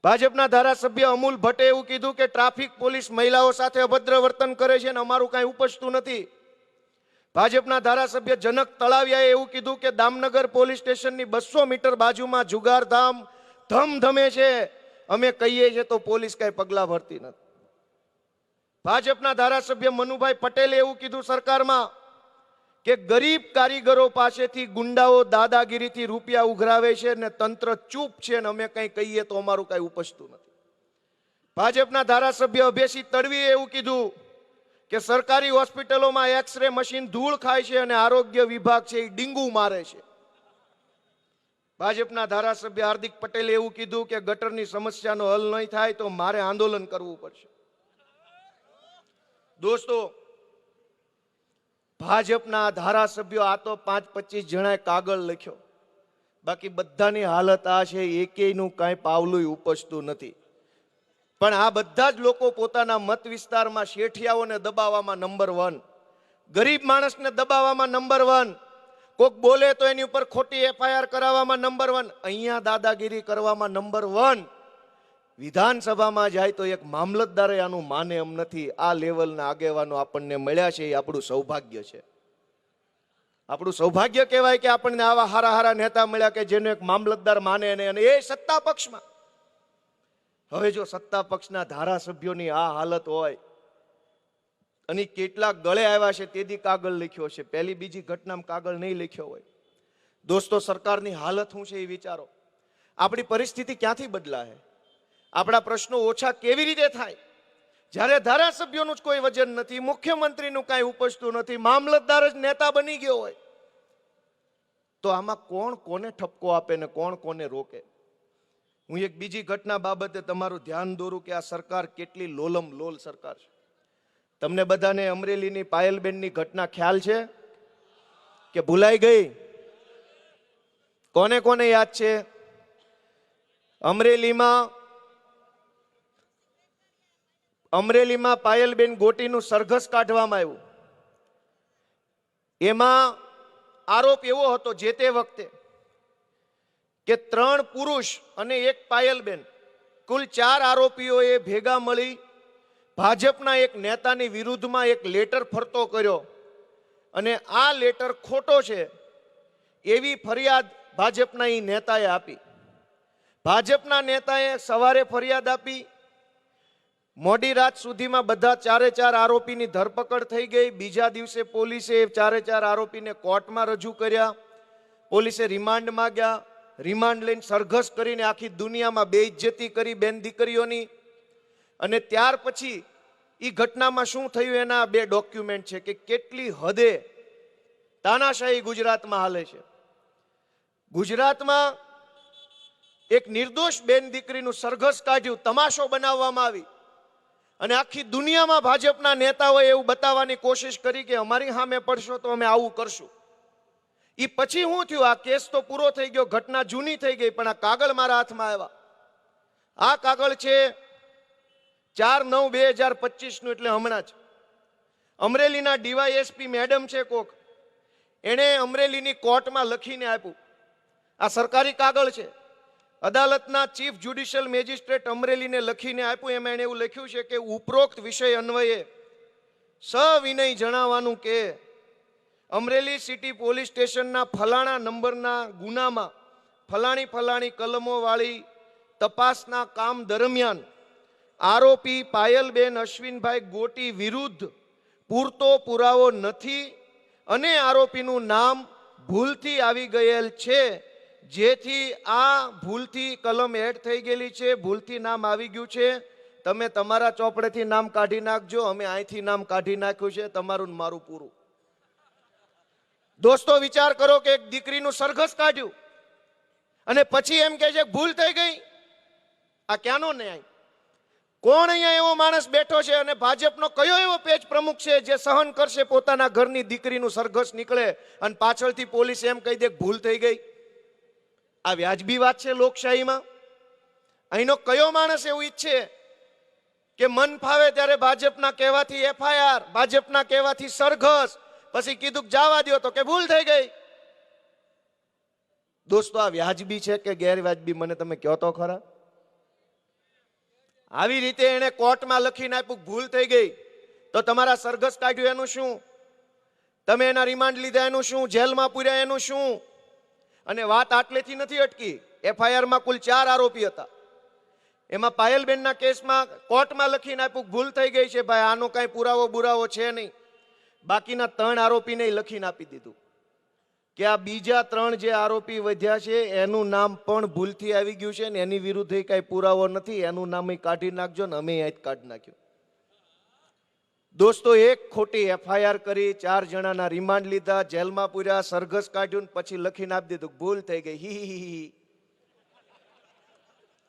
ભાજપના ધારાસભ્ય અમૂલ ભટ્ટે એવું કીધું કે ટ્રાફિક પોલીસ મહિલાઓ સાથે અભદ્ર વર્તન કરે છે અને અમારું કાંઈ ઉપજતું નથી. ભાજપના ધારાસભ્ય જનક તળાવિયાએ એવું કીધું કે દામનગર પોલીસ સ્ટેશનની 200 મીટર બાજુમાં જુગારધામ ધમધમે છે, અમે કહીએ છીએ તો પોલીસ કાંઈ પગલાં ભરતી નથી. ભાજપના ધારાસભ્ય મનુભાઈ પટેલે એવું કીધું સરકારમાં કે ગરીબ કારીગરો પાસેથી ગુંડાઓ દાદાગીરીથી રૂપિયા ઉઘરાવે છે અને તંત્ર ચૂપ છે અને અમે કંઈ કહીએ તો અમારું કાંઈ ઉપજતું નથી. ભાજપના ધારાસભ્ય અભયસિંહ તડવીએ એવું કીધું કે સરકારી હોસ્પિટલોમાં એક્સરે મશીન ધૂળ ખાય છે અને આરોગ્ય વિભાગ છે એ ડીંગું મારે છે. ભાજપના ધારાસભ્ય હાર્દિક પટેલે એવું કીધું કે ગટરની સમસ્યાનો હલ નહીં થાય તો મારે આંદોલન કરવું પડશે. દોસ્તો, ભાજપના ધારાસભ્યો આ તો 5-25 જણાએ કાગળ લખ્યો, બાકી બધાની હાલત આ છે, એકેયનું કાંઈ પાવલું ઉપજતું નથી. પણ આ બધા જ લોકો પોતાના મત વિસ્તારમાં શેઠિયાઓને દબાવવામાં નંબર 1, ગરીબ માણસને દબાવવામાં નંબર 1, કોક બોલે તો એની ઉપર ખોટી FIR કરાવવામાં નંબર 1, અહીંયા દાદાગીરી કરવામાં નંબર 1. વિધાનસભામાં જાય તો એક મામલતદારે આનું માને એમ નથી. આ લેવલના આગેવાનો આપણને મળ્યા છે, એ આપણું સૌભાગ્ય છે. આપણું સૌભાગ્ય કહેવાય કે આપણને આવા હારા હારા નેતા મળ્યા કે જેનો એક મામલતદાર માને અને એ સત્તા પક્ષમાં. હવે જો સત્તા પક્ષના ધારાસભ્યોની આ હાલત હોય અને કેટલા ગળે આવ્યા છે તેથી કાગળ લખ્યો છે, પહેલી બીજી ઘટનામાં કાગળ નહીં લખ્યો હોય. દોસ્તો, સરકારની હાલત શું છે એ વિચારો. આપણી પરિસ્થિતિ ક્યાંથી બદલાય? આપણા પ્રશ્નો ઓછા કેવી રીતે થાય? જ્યારે ધારાસભ્યોનું જ કોઈ વજન નથી, મુખ્યમંત્રીનું કાંઈ ઉપજતું નથી, મામલતદાર જ નેતા બની ગયો હોય, તો આમાં કોણ કોને ઠપકો આપે ને કોણ કોને રોકે? હું એક બીજી ઘટના બાબતે તમારું ધ્યાન દોરું કે આ સરકાર કેટલી લોલમ લોલ સરકાર છે. તમને બધાને અમરેલીની પાયલબેનની ઘટના ખ્યાલ છે કે ભૂલાઈ ગઈ? કોને કોને યાદ છે? અમરેલીમાં પાયલબેન ગોટીનું સરઘસ કાઢવામાં આવ્યું. એમાં આરોપ એવો હતો જે તે વખતે કે 3 પુરુષ અને 1 પાયલબેન, કુલ 4 આરોપીઓએ ભેગા મળી ભાજપના એક નેતાની વિરુદ્ધમાં એક લેટર ફરતો કર્યો અને આ લેટર ખોટો છે એવી ફરિયાદ ભાજપના એ નેતાએ આપી. ભાજપના નેતાએ સવારે ફરિયાદ આપી, મોડી રાત સુધીમાં બધા 4 આરોપીની ધરપકડ થઈ ગઈ. બીજા દિવસે પોલીસે 4 આરોપીને કોર્ટમાં રજૂ કર્યા. પોલીસે રિમાન્ડ માંગ્યા. રિમાન્ડ લઈને સરઘસ કરીને આખી દુનિયામાં બેઇજ્જતી કરી બેન દીકરીઓની. અને ત્યાર પછી એ ઘટનામાં શું થયું એના 2 ડોક્યુમેન્ટ છે કે કેટલી હદે તાનાશાહી ગુજરાતમાં હાલે છે. ગુજરાતમાં એક નિર્દોષ બેન દીકરીનું સરઘસ કાઢ્યું, તમાશો બનાવવામાં આવી અને આખી દુનિયામાં ભાજપના નેતાઓએ એવું બતાવવાની કોશિશ કરી કે અમારી સામે પડશો તો અમે આવું કરશું. એ પછી શું થયું? આ કેસ તો પૂરો થઈ ગયો, ઘટના જૂની થઈ ગઈ, પણ આ કાગળ મારા હાથમાં આવ્યા. આ કાગળ છે 4/9/2025 નું, એટલે હમણાં જ અમરેલીના ડીવાયએસપી મેડમ છે કોક, એણે અમરેલીની કોર્ટમાં લખીને આપ્યું. આ સરકારી કાગળ છે. અદાલતના ચીફ જ્યુડિશિયલ મેજિસ્ટ્રેટ અમરેલીને લખીને આપ્યું. એમાં એણે એવું લખ્યું છે કે ઉપરોક્ત વિષય અન્વયે સવિનય જણાવવાનું કે અમરેલી સિટી પોલીસ સ્ટેશનના ફલાણા નંબરના ગુનામાં ફલાણી કલમો વાળી તપાસના કામ દરમિયાન આરોપી પાયલબેન અશ્વિનભાઈ ગોટી વિરુદ્ધ પૂરતો પુરાવો નથી અને આરોપીનું નામ ભૂલથી આવી ગયેલ છે, જેથી આ ભૂલથી કલમ એડ થઈ ગયેલી છે, ભૂલથી નામ આવી ગયું છે. તમે તમારા ચોપડેથી નામ કાઢી નાખજો, અમે અહીંથી નામ કાઢી નાખ્યું છે, તમારું ને મારું પૂરું. દોસ્તો વિચાર કરો કે એક દીકરીનું સરઘસ કાઢ્યું અને પછી એમ કહે છે ભૂલ થઈ ગઈ. આ ક્યાંનો ન્યાય? કોણ અહીંયા એવો માણસ બેઠો છે અને ભાજપનો કયો એવો પેજ પ્રમુખ છે જે સહન કરશે પોતાના ઘરની દીકરીનું સરઘસ નીકળે અને પાછળથી પોલીસ એમ કહી દે ભૂલ થઈ ગઈ? આ વ્યાજબી વાત છે લોકશાહીમાં? અહીંનો કયો માણસ એવું ઈચ્છે કે મન ફાવે ત્યારે ભાજપના કહેવાથી એફઆઈઆર, ભાજપના કહેવાથી સરઘસ, પછી કીધું જવા દો તો કે ભૂલ થઈ ગઈ? દોસ્તો આ વ્યાજબી છે કે ગેરવ્યાજબી? મને તમે કહો તો ખરા. આવી રીતે એને કોર્ટમાં લખીને આપ્યું ભૂલ થઈ ગઈ, તો તમારા સરઘસ કાઢ્યું એનું શું? તમે એના રિમાન્ડ લીધા એનું શું? જેલમાં પૂર્યા એનું શું? અને વાત આટલેથી નથી અટકી. એફઆઈઆરમાં કુલ 4 આરોપી હતા. એમાં પાયલબેનના કેસમાં કોર્ટમાં લખીને આપ્યું ભૂલ થઈ ગઈ છે ભાઈ, આનો કઈ પુરાવો છે નહીં. બાકીના 3 આરોપીને લખીને આપી દીધું કે આ બીજા 3 જે આરોપી વધ્યા છે એનું નામ પણ ભૂલથી આવી ગયું છે ને એની વિરુદ્ધ કઈ પુરાવો નથી, એનું નામ કાઢી નાખજો ને અમે અહીં કાઢી નાખ્યું. દોસ્તો એક ખોટી એફઆઈઆર કરી, 4 જણાના રિમાન્ડ લીધા, જેલમાં પૂર્યા, સરઘસ કાઢ્યું, પછી લખીને આપી દીધું ભૂલ થઈ ગઈ હી.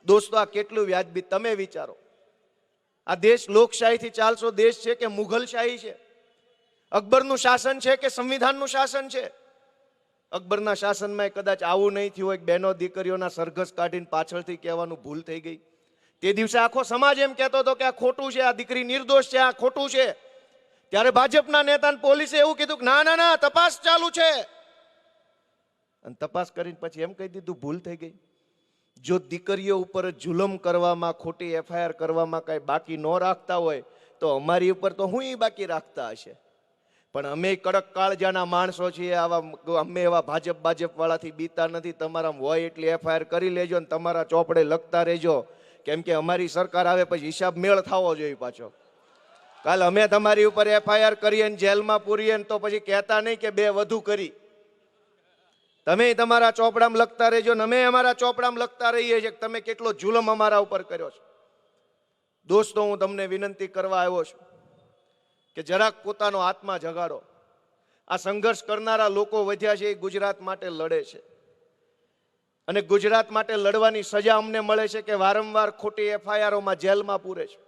દોસ્તો આ કેટલું વ્યાજબી? તમે વિચારો. આ દેશ લોકશાહીથી ચાલતો દેશ છે કે મુઘલશાહી છે? અકબરનું શાસન છે કે સંવિધાનનું શાસન છે? અકબરના શાસનમાં કદાચ આવું નહીં થયું હોય કે બહેનો દીકરીઓના સરઘસ કાઢીને પાછળથી કહેવાનું ભૂલ થઈ ગઈ. તે દિવસે આખો સમાજ એમ કહેતો હતો કે આ ખોટું છે, આ દીકરી નિર્દોષ છે, આ ખોટું છે. ત્યારે ભાજપના નેતાને પોલીસે એવું કીધું કે ના તપાસ ચાલુ છે, અને તપાસ કરીને પછી એમ કહી દીધું ભૂલ થઈ ગઈ. જો દીકરીઓ ઉપર જુલમ કરવામાં, ખોટી એફઆઈઆર કરવામાં કઈ બાકી ન રાખતા હોય તો અમારી ઉપર તો હું બાકી રાખતા હશે. પણ અમે કડક કાળજાના માણસો છીએ, અમે એવા ભાજપ વાળાથી બીતા નથી. તમારા હોય એટલી એફઆઈઆર કરી લેજો ને તમારા ચોપડે લખતા રહેજો, કેમ કે અમારી સરકાર આવે પછી હિસાબ મેળ થવો જોઈએ પાછો. કાલ અમે તમારી ઉપર એફઆઈઆર કરીએ ને જેલમાં પૂરીએ ને તો પછી કહેતા નહીં કે 2 વધુ કરી. તમે તમારા ચોપડામાં લખતા રહેજો ને અમે અમારા ચોપડામાં લખતા રહીએ છીએ કે તમે કેટલો જુલમ અમારા ઉપર કર્યો છે. દોસ્તો હું તમને વિનંતી કરવા આવ્યો છું કે જરાક પોતાનો આત્મા જગાડો. આ સંઘર્ષ કરનારા લોકો વધ્યા છે, એ ગુજરાત માટે લડે છે, અને ગુજરાત માટે લડવાની સજા અમને મળે છે કે વારંવાર ખોટી એફઆઈઆરોમાં જેલમાં પૂરે છે.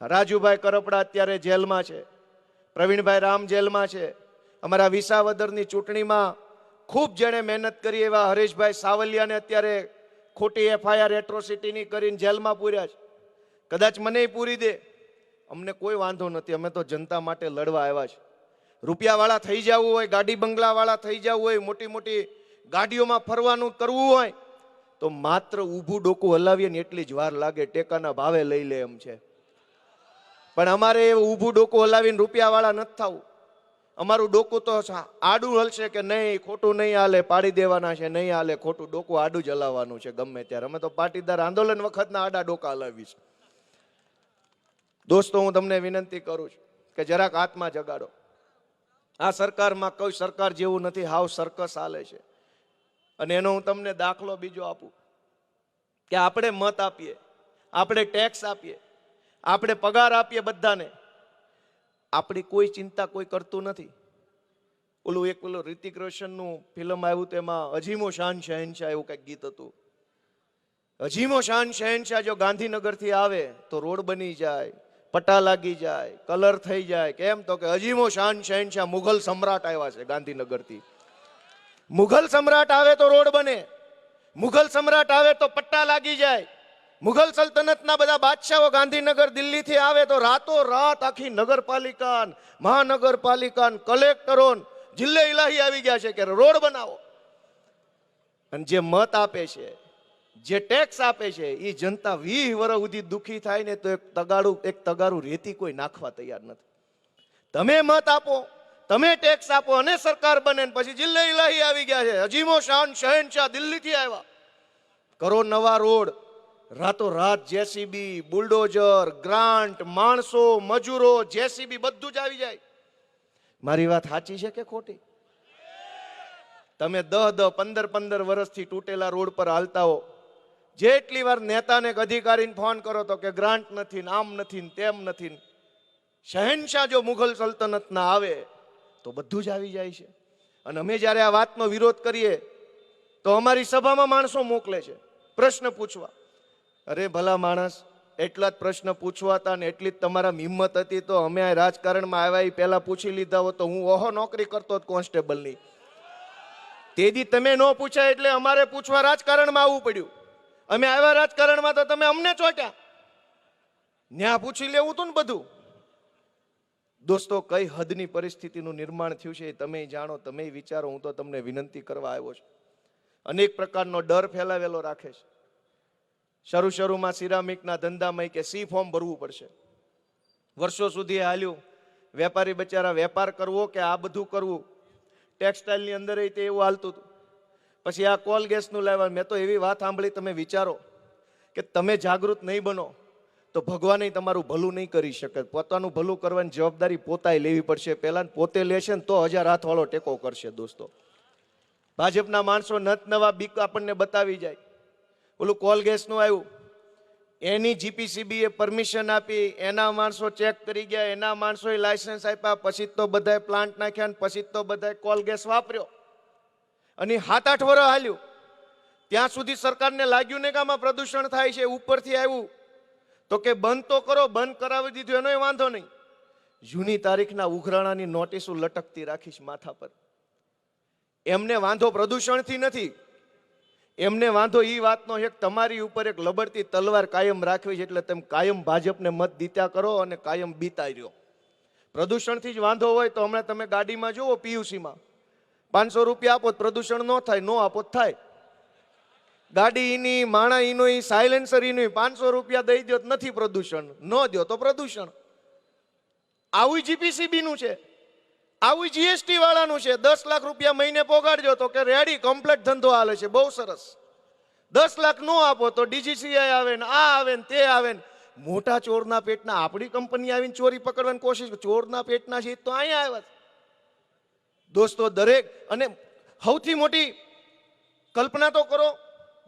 રાજુભાઈ કરપડા અત્યારે જેલમાં છે, પ્રવીણભાઈ રામ જેલમાં છે. અમારા વિસાવદરની ચૂંટણીમાં ખૂબ જેણે મહેનત કરી એવા હરેશભાઈ સાવલિયાને અત્યારે ખોટી એફઆઈઆર એટ્રોસિટીની કરીને જેલમાં પૂર્યા છે. કદાચ મને પૂરી દે, અમને કોઈ વાંધો નથી. અમે તો જનતા માટે લડવા આવ્યા છે. રૂપિયાવાળા થઈ જવું હોય, ગાડી બંગલાવાળા થઈ જવું હોય, મોટી મોટી ગાડીઓમાં ફરવાનું કરવું હોય તો માત્ર ઊભું ડોકું હલાવીએ ને એટલી જ વાર લાગે, ટેકાના ભાવે લઈ લે એમ છે. પણ અમારે એવું ઊભું ડોકું હલાવીને રૂપિયાવાળા નથી થવું. અમારું ડોકું તો આડું હલશે કે નહીં, ખોટું નહીં હાલે, પાડી દેવાના છે, નહીં હાલે, ખોટું ડોકું આડું જ હલાવવાનું છે ગમે ત્યારે. અમે તો પાટીદાર આંદોલન વખતના આડા ડોકા હલાવીશ. દોસ્તો હું તમને વિનંતી કરું છું કે જરાક આત્મા જગાડો. આ સરકારમાં કોઈ સરકાર જેવું નથી, હાવ સર્કસ હાલે છે. અને એનો હું તમને દાખલો બીજો આપું કે આપણે મત આપીએ, આપણે ટેક્સ આપીએ, આપણે પગાર આપીએ બધાને, આપણી કોઈ ચિંતા કોઈ કરતું નથી. પેલું રિતિક રોશનનું ફિલ્મ આવ્યું તેમાં અજીમો શાન શહેનશાહ એવું કંઈક ગીત હતું. અજીમો શાન શહેનશાહ જો ગાંધીનગરથી આવે તો રોડ બની જાય, પટ્ટા લાગી જાય, કલર થઈ જાય. કેમ તો કે અજીમો શાન શહેનશાહ મુઘલ સમ્રાટ આવ્યા છે ગાંધીનગરથી. મુઘલ સમ્રાટ આવે તો રોડ બને, મુઘલ સમ્રાટ આવે તો પટ્ટા લાગી જાય, મુઘલ સલ્તનતના બધા બાદશાહો ગાંધીનગર દિલ્હીથી આવે તો રાતો રાત આખી નગરપાલિકા, મહાનગરપાલિકા, કલેક્ટરો જિલ્લે ઇલાહી આવી ગયા છે કે રોડ બનાવો. અને જે મત આપે છે, જે ટેક્સ આપે છે, એ જનતા 20 વર્ષ સુધી દુખી થાય ને તો એક તગારું રેતી કોઈ નાખવા તૈયાર નથી. તમે મત આપો, તમે ટેક્સ આપો અને સરકાર બને ને પછી જિલ્લે ઇલાહી આવી ગયા છે. અજીમો શાન શહેનશાહ દિલ્હીથી આવ્યા, કરો નવા રોડ, રાતો રાત જેસીબી, બુલડોઝર, ગ્રાન્ટ, માણસો, મજૂરો, જેસીબી બધું જ આવી જાય. મારી વાત સાચી છે કે ખોટી? તમે 10-15 વર્ષથી તૂટેલા રોડ પર હાલતા હો. જેટલી વાર નેતાને અધિકારીને ફોન કરો તો કે ગ્રાન્ટ નથી, આમ નથી, તેમ નથી. શહેનશાહ જો મુઘલ સલ્તનતના આવે તો બધું જ આવી જાય છે. અને અમે જ્યારે આ વાતનો વિરોધ કરીએ તો અમારી સભામાં માણસો મોકલે છે પ્રશ્ન પૂછવા. અરે ભલા માણસ, એટલા જ પ્રશ્ન પૂછવા હતા ને એટલી જ તમારા હિંમત હતી તો અમે આ રાજકારણમાં આવ્યા એ પહેલા પૂછી લીધા હોત તો હું ઓહો નોકરી કરતો જ કોન્સ્ટેબલની. તેથી તમે ન પૂછાય એટલે અમારે પૂછવા રાજકારણમાં આવવું પડ્યું. અમે આવ્યા રાજકારણમાં તો તમે અમને ચોટ્યા. ન્યા પૂછી લેવું હતું ને બધું. દોસ્તો, કઈ હદની પરિસ્થિતિનું નિર્માણ થયું છે એ તમે જાણો, તમે વિચારો. હું તો તમને વિનંતી કરવા આવ્યો છું. અનેક પ્રકારનો ડર ફેલાવેલો રાખે છે. શરૂમાં સિરામિકના ધંધામાં કે સી ફોર્મ ભરવું પડશે. વર્ષો સુધી હાલ્યું. વેપારી બચારા વેપાર કરવો કે આ બધું કરવું, ટેક્સટાઇલની અંદર તે એવું હાલતું હતું. પછી આ કોલ ગેસનું લાવ્યા. મેં તો એવી વાત સાંભળી, તમે વિચારો કે તમે જાગૃત નહીં બનો તો ભગવાન તમારું ભલું નહીં કરી શકે. પોતાનું ભલું કરવાની જવાબદારી પોતાએ લેવી પડશે. પહેલા પોતે લેશે ને તો 1000 હાથવાળો ટેકો કરશે. દોસ્તો, ભાજપના માણસો નત નવા બીક આપણને બતાવી જાય. ઓલું કોલ ગેસનું આવ્યું, એની જીપીસીબી એ પરમિશન આપી, એના માણસો ચેક કરી ગયા, એના માણસોએ લાયસન્સ આપ્યા, પછી તો બધાએ પ્લાન્ટ નાખ્યા, પછી તો બધાએ કોલ ગેસ વાપર્યો અને 7-8 વર્ષ હાલ્યું. ત્યાં સુધી સરકારને લાગ્યું ને કે આમાં પ્રદૂષણ થાય છે. ઉપરથી આવ્યું તો કે બંધ તો કરો, બંધ કરાવી દીધું, એનોય વાંધો નહીં. જૂની તારીખના ઉઘરાણાની નોટિસો લટકતી રાખીશ માથા પર. એમને વાંધો પ્રદૂષણથી નથી, એમને વાંધો એ વાતનો એક તમારી ઉપર એક લબડતી તલવાર કાયમ રાખવી છે. એટલે તેમ કાયમ ભાજપને મત દીતા કરો અને કાયમ બીતા રહ્યો. પ્રદૂષણથી જ વાંધો હોય તો હમણાં તમે ગાડીમાં જુઓ, પીયુસીમાં 500 રૂપિયા આપો પ્રદૂષણ ન થાય, નો આપો થાય. ગાડી ઈની, માણા ઈનો, સાયલેન્સર ઈનો, 500 રૂપિયા દઈ દો નથી પ્રદૂષણ, ન દો તો પ્રદૂષણ. આવું જીપીસીબી નું છે, આવું જીએસટી વાળાનું છે. 10 લાખ રૂપિયા મહિને પોગાડજો તો કે રેડી, કમ્પ્લીટ ધંધો હાલે છે, બહુ સરસ. 10 લાખ નો આપો તો ડીજીસીઆઈ આવે ને આ આવે ને તે આવે ને. મોટા ચોરના પેટના આપણી કંપની આવીને ચોરી પકડવાની કોશિશ, ચોરના પેટના છે તો અહીંયા આવ્યા. દોસ્તો, દરેક અને સૌથી મોટી કલ્પના તો કરો,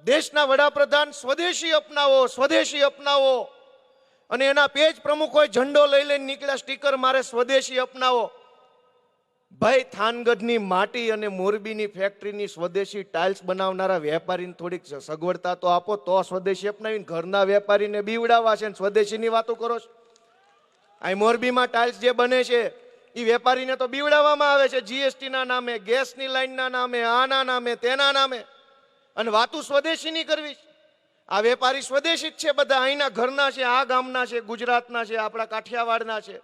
દેશના વડાપ્રધાન સ્વદેશી અપનાવો, સ્વદેશી અપનાવો, અને એના પેજ પ્રમુખોએ ઝંડો લઈ લઈને નીકળ્યા, સ્ટીકર મારે સ્વદેશી અપનાવો. ભાઈ, થાનગઢની માટી અને મોરબીની ફેક્ટરીની સ્વદેશી ટાઇલ્સ બનાવનારા વેપારીને થોડીક સગવડતા તો આપો, તો સ્વદેશી અપનાવીને ઘરના વેપારીને બીવડાવવા છે ને સ્વદેશીની વાતો કરો છો. અહીં મોરબીમાં ટાઇલ્સ જે બને છે એ વેપારીને તો બીવડાવવામાં આવે છે જીએસટીના નામે, ગેસની લાઈનના નામે, આના નામે, તેના નામે, અને વાતું સ્વદેશીની કરવી. આ વેપારી સ્વદેશી જ છે બધા, અહીંના ઘરના છે, આ ગામના છે, ગુજરાતના છે, આપણા કાઠિયાવાડના છે.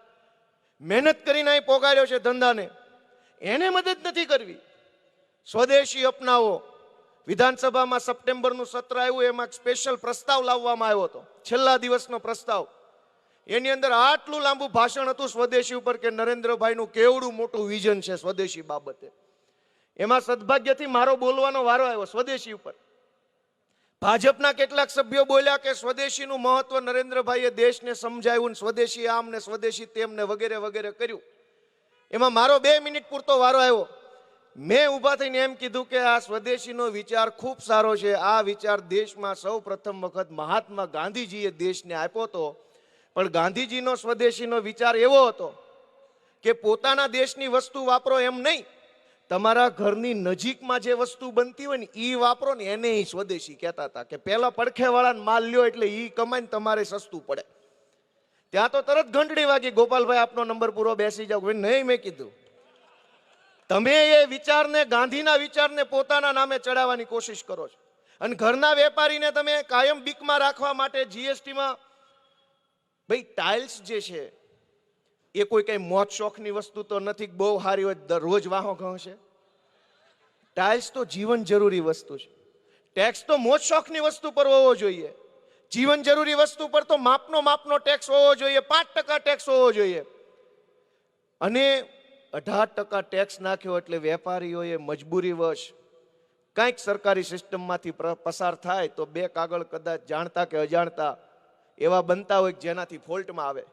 મહેનત કરીને અહીં પોગાડ્યો છે ધંધાને, એને મદદ નથી કરવી. સ્વદેશી અપનાવો. વિધાનસભામાં સપ્ટેમ્બરનું સત્ર આવ્યું, એમાં સ્પેશિયલ પ્રસ્તાવ લાવવામાં આવ્યો હતો, છેલ્લા દિવસનો પ્રસ્તાવ. એની અંદર આટલું લાંબુ ભાષણ હતું સ્વદેશી ઉપર કે નરેન્દ્રભાઈનું કેવડું મોટું વિઝન છે સ્વદેશી બાબતે. એમાં સદભાગ્યથી મારો બોલવાનો વારો આવ્યો સ્વદેશી ઉપર. ભાજપના કેટલાક સભ્યો બોલ્યા કે સ્વદેશીનું મહત્વ નરેન્દ્રભાઈએ દેશને સમજાવ્યું, સ્વદેશી આમ ને સ્વદેશી તેમ ને વગેરે વગેરે કર્યું. એમાં મારો 2 મિનિટ પૂરતો વારો આવ્યો. મેં ઊભા થઈને એમ કીધું કે આ સ્વદેશીનો વિચાર ખૂબ સારો છે. આ વિચાર દેશમાં સૌ પ્રથમ વખત મહાત્મા ગાંધીજીએ દેશને આપ્યો હતો. પણ ગાંધીજીનો સ્વદેશીનો વિચાર એવો હતો કે પોતાના દેશની વસ્તુ વાપરો એમ નહીં, તમારા ઘરની નજીકમાં જે વસ્તુ બનતી હોય ને એ વાપરો ને, એને સ્વદેશી કહેતા હતા. કે પહેલા પડખેવાળાને માલ લ્યો એટલે એ કમાઈને તમારે સસ્તું પડે. ત્યાં તો તરત ઘંટડી વાગી, ગોપાલભાઈ આપનો નંબર પૂરો, બેસી જાઓ. નહીં, મેં કીધું તમે એ વિચારને, ગાંધીના વિચારને પોતાના નામે ચડાવવાની કોશિશ કરો છો. અને ઘરના વેપારીને તમે કાયમ બીકમાં રાખવા માટે જીએસટીમાં ભાઈ ટાઇલ્સ જે છે એ કોઈ કઈ મોજ શોખની વસ્તુ તો નથી, બહુ સારી હોય દરરોજ વાહો ઘસે. ટાઇલ્સ તો જીવન જરૂરી વસ્તુ છે. ટેક્સ તો મોજ શોખની વસ્તુ પર હોવો જોઈએ. જીવન જરૂરી વસ્તુ પર તો માપનો ટેક્સ હોવો જોઈએ. 5% ટેક્સ હોવો જોઈએ. અને 18% ટેક્સ નાખ્યો એટલે વેપારીઓએ મજબૂરીવશ કંઈક સરકારી સિસ્ટમમાંથી પસાર થાય તો બે કાગળ કદાચ જાણતા કે અજાણતા એવા બનતા હોય જેનાથી ફોલ્ટમાં આવે.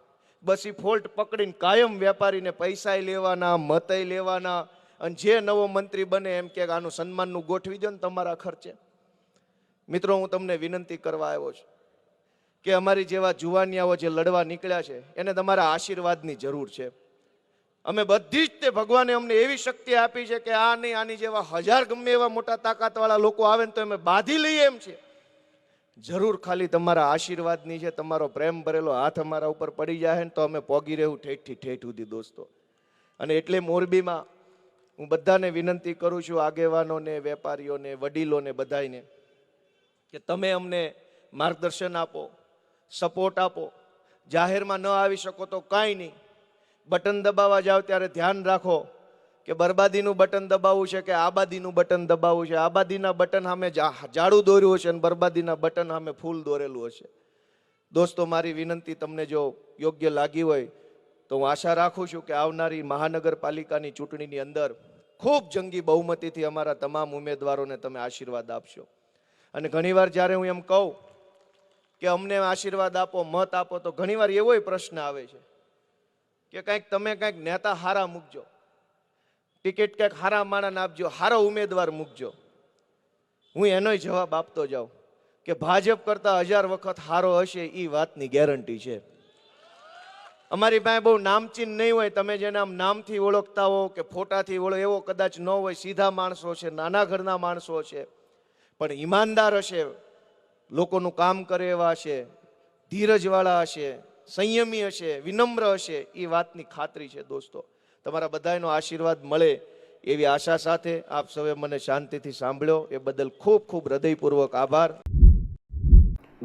બસ એ ફોલ્ટ પકડીને કાયમ વેપારીને પૈસા લેવાના, મતય લેવાના, અને જે નવો મંત્રી બને એમ કે આનું સન્માનનું ગોઠવી દો ને તમારા ખર્ચે. મિત્રો, હું તમને વિનંતી કરવા આવ્યો છું કે અમારી જેવા જુવાનિયાઓ જે લડવા નીકળ્યા છે એને તમારા આશીર્વાદની જરૂર છે. અમે બધી જ તે ભગવાને અમને એવી શક્તિ આપી છે કે આ નહીં આની જેવા 1000 ગમે એવા મોટા તાકાતવાળા લોકો આવે ને તો અમે બાંધી લઈએ એમ છે. જરૂર ખાલી તમારા આશીર્વાદની છે. તમારો પ્રેમ ભરેલો હાથ અમારા ઉપર પડી જાય ને તો અમે પોગી રહેવું ઠેઠથી ઠેઠ સુધી દોસ્તો. અને એટલે મોરબીમાં હું બધાને વિનંતી કરું છું, આગેવાનોને, વેપારીઓને, વડીલોને, બધાને, કે તમે અમને માર્ગદર્શન આપો, સપોર્ટ આપો. જાહેરમાં ન આવી શકો તો કાંઈ નહીં, બટન દબાવવા જાઓ ત્યારે ધ્યાન રાખો કે બરબાદીનું બટન દબાવવું છે કે આબાદીનું બટન દબાવવું છે. આબાદીના બટન સામે જાડું દોર્યું હશે અને બરબાદીના બટન સામે ફૂલ દોરેલું હશે. દોસ્તો, મારી વિનંતી તમને જો યોગ્ય લાગી હોય તો હું આશા રાખું છું કે આવનારી મહાનગરપાલિકાની ચૂંટણીની અંદર ખૂબ જંગી બહુમતીથી અમારા તમામ ઉમેદવારોને તમે આશીર્વાદ આપશો. અને ઘણીવાર જ્યારે હું એમ કહું કે અમને આશીર્વાદ આપો, મત આપો, તો ઘણીવાર એવોય પ્રશ્ન આવે છે કે તમે કંઈક નેતા હારા મૂકજો, ટિકિટ કંઈક હારા માણસને આપજો, હારો ઉમેદવાર મૂકજો. હું એનોય જવાબ આપતો જાઉં કે ભાજપ કરતા 1000 વખત હારો હશે એ વાતની ગેરંટી છે. અમારી પાસે બહુ નામચીન નહીં હોય, તમે જેને આમ નામથી ઓળખતા હો કે ફોટાથી ઓળખો એવો કદાચ ન હોય. સીધા માણસો છે, નાના ઘરના માણસો છે, પણ ઈમાનદાર હશે, લોકોનું કામ કરે એવા હશે, ધીરજવાળા હશે, સંયમી હશે, વિનમ્ર હશે, એ વાતની ખાતરી છે. દોસ્તો, તમારા બધાનો આશીર્વાદ મળે એવી આશા સાથે આપ સૌએ મને શાંતિથી સાંભળ્યો એ બદલ ખૂબ ખૂબ હૃદયપૂર્વક આભાર.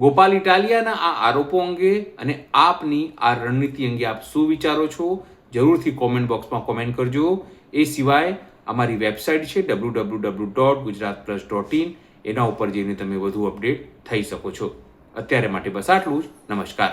ગોપાલ ઇટાલિયાના આ આરોપો અંગે અને આપની આ રણનીતિ અંગે આપ શું વિચારો છો? જરૂરથી કોમેન્ટ બોક્સમાં કોમેન્ટ કરજો. એ સિવાય અમારી વેબસાઇટ છે www.gujaratplus.in, એના ઉપર જઈને તમે વધુ અપડેટ થઈ શકો છો. અત્યારે માટે બસ આટલું જ. નમસ્કાર.